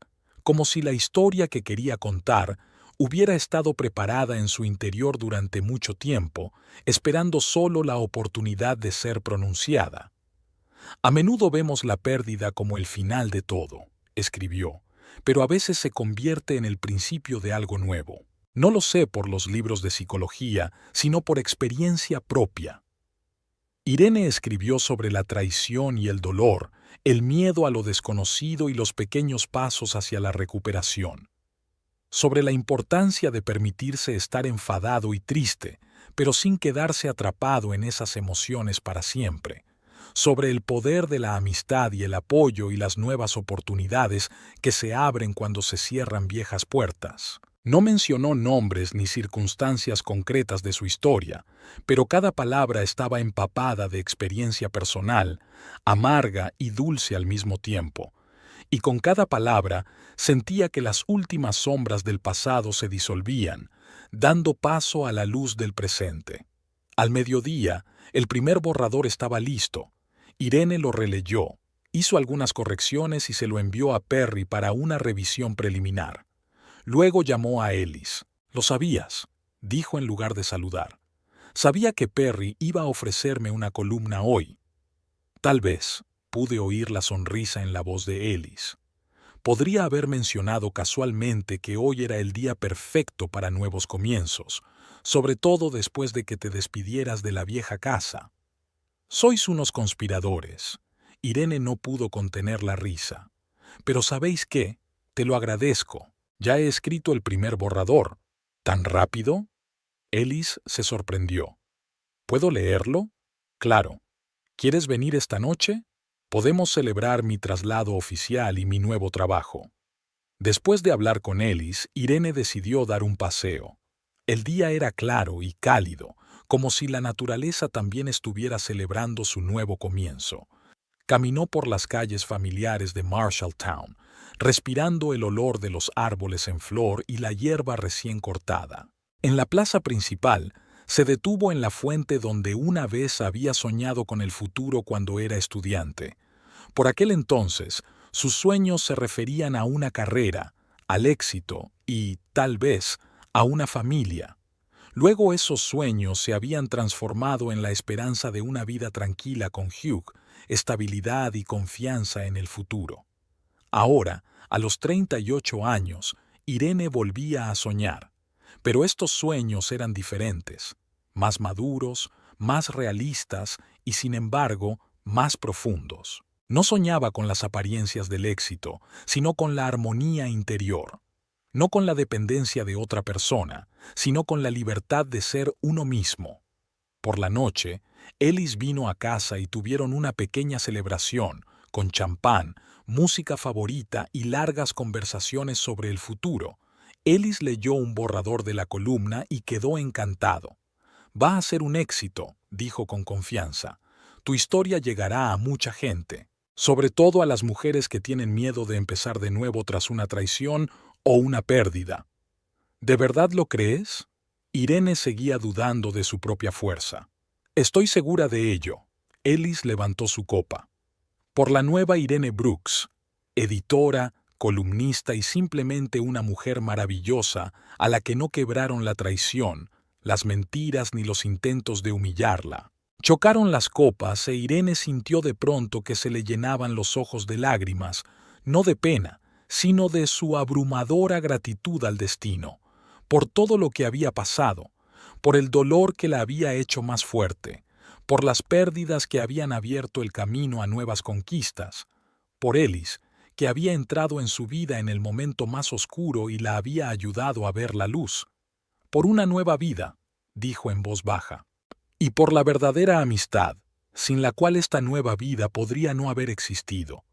como si la historia que quería contar hubiera estado preparada en su interior durante mucho tiempo, esperando solo la oportunidad de ser pronunciada. «A menudo vemos la pérdida como el final de todo», escribió, «pero a veces se convierte en el principio de algo nuevo. No lo sé por los libros de psicología, sino por experiencia propia». Irene escribió sobre la traición y el dolor, el miedo a lo desconocido y los pequeños pasos hacia la recuperación. sobre la importancia de permitirse estar enfadado y triste, pero sin quedarse atrapado en esas emociones para siempre, sobre el poder de la amistad y el apoyo y las nuevas oportunidades que se abren cuando se cierran viejas puertas. No mencionó nombres ni circunstancias concretas de su historia, pero cada palabra estaba empapada de experiencia personal, amarga y dulce al mismo tiempo, y con cada palabra sentía que las últimas sombras del pasado se disolvían, dando paso a la luz del presente. Al mediodía, el primer borrador estaba listo. Irene lo releyó, hizo algunas correcciones y se lo envió a Perry para una revisión preliminar. Luego llamó a Ellis. «¿Lo sabías?», dijo en lugar de saludar. «Sabía que Perry iba a ofrecerme una columna hoy». Tal vez pude oír la sonrisa en la voz de Ellis. Podría haber mencionado casualmente que hoy era el día perfecto para nuevos comienzos, sobre todo después de que te despidieras de la vieja casa. «Sois unos conspiradores». Irene no pudo contener la risa. «Pero ¿sabéis qué? Te lo agradezco. Ya he escrito el primer borrador». «¿Tan rápido?». Ellis se sorprendió. «¿Puedo leerlo?». «Claro. ¿Quieres venir esta noche? Podemos celebrar mi traslado oficial y mi nuevo trabajo». Después de hablar con Ellis, Irene decidió dar un paseo. El día era claro y cálido, como si la naturaleza también estuviera celebrando su nuevo comienzo. Caminó por las calles familiares de Marshalltown, respirando el olor de los árboles en flor y la hierba recién cortada. En la plaza principal, se detuvo en la fuente donde una vez había soñado con el futuro cuando era estudiante. Por aquel entonces, sus sueños se referían a una carrera, al éxito y, tal vez, a una familia. Luego esos sueños se habían transformado en la esperanza de una vida tranquila con Hugh, estabilidad y confianza en el futuro. Ahora, a los 38 años, Irene volvía a soñar. Pero estos sueños eran diferentes, más maduros, más realistas y, sin embargo, más profundos. No soñaba con las apariencias del éxito, sino con la armonía interior. No con la dependencia de otra persona, sino con la libertad de ser uno mismo. Por la noche, Ellis vino a casa y tuvieron una pequeña celebración, con champán, música favorita y largas conversaciones sobre el futuro. Ellis leyó un borrador de la columna y quedó encantado. «Va a ser un éxito», dijo con confianza. «Tu historia llegará a mucha gente, sobre todo a las mujeres que tienen miedo de empezar de nuevo tras una traición o una pérdida». «¿De verdad lo crees?». Irene seguía dudando de su propia fuerza. «Estoy segura de ello». Ellis levantó su copa. «Por la nueva Irene Brooks, editora, columnista y simplemente una mujer maravillosa a la que no quebraron la traición, las mentiras ni los intentos de humillarla». Chocaron las copas e Irene sintió de pronto que se le llenaban los ojos de lágrimas, no de pena, sino de su abrumadora gratitud al destino, por todo lo que había pasado, por el dolor que la había hecho más fuerte, por las pérdidas que habían abierto el camino a nuevas conquistas, por Ellis, que había entrado en su vida en el momento más oscuro y la había ayudado a ver la luz. «Por una nueva vida», dijo en voz baja. «Y por la verdadera amistad, sin la cual esta nueva vida podría no haber existido».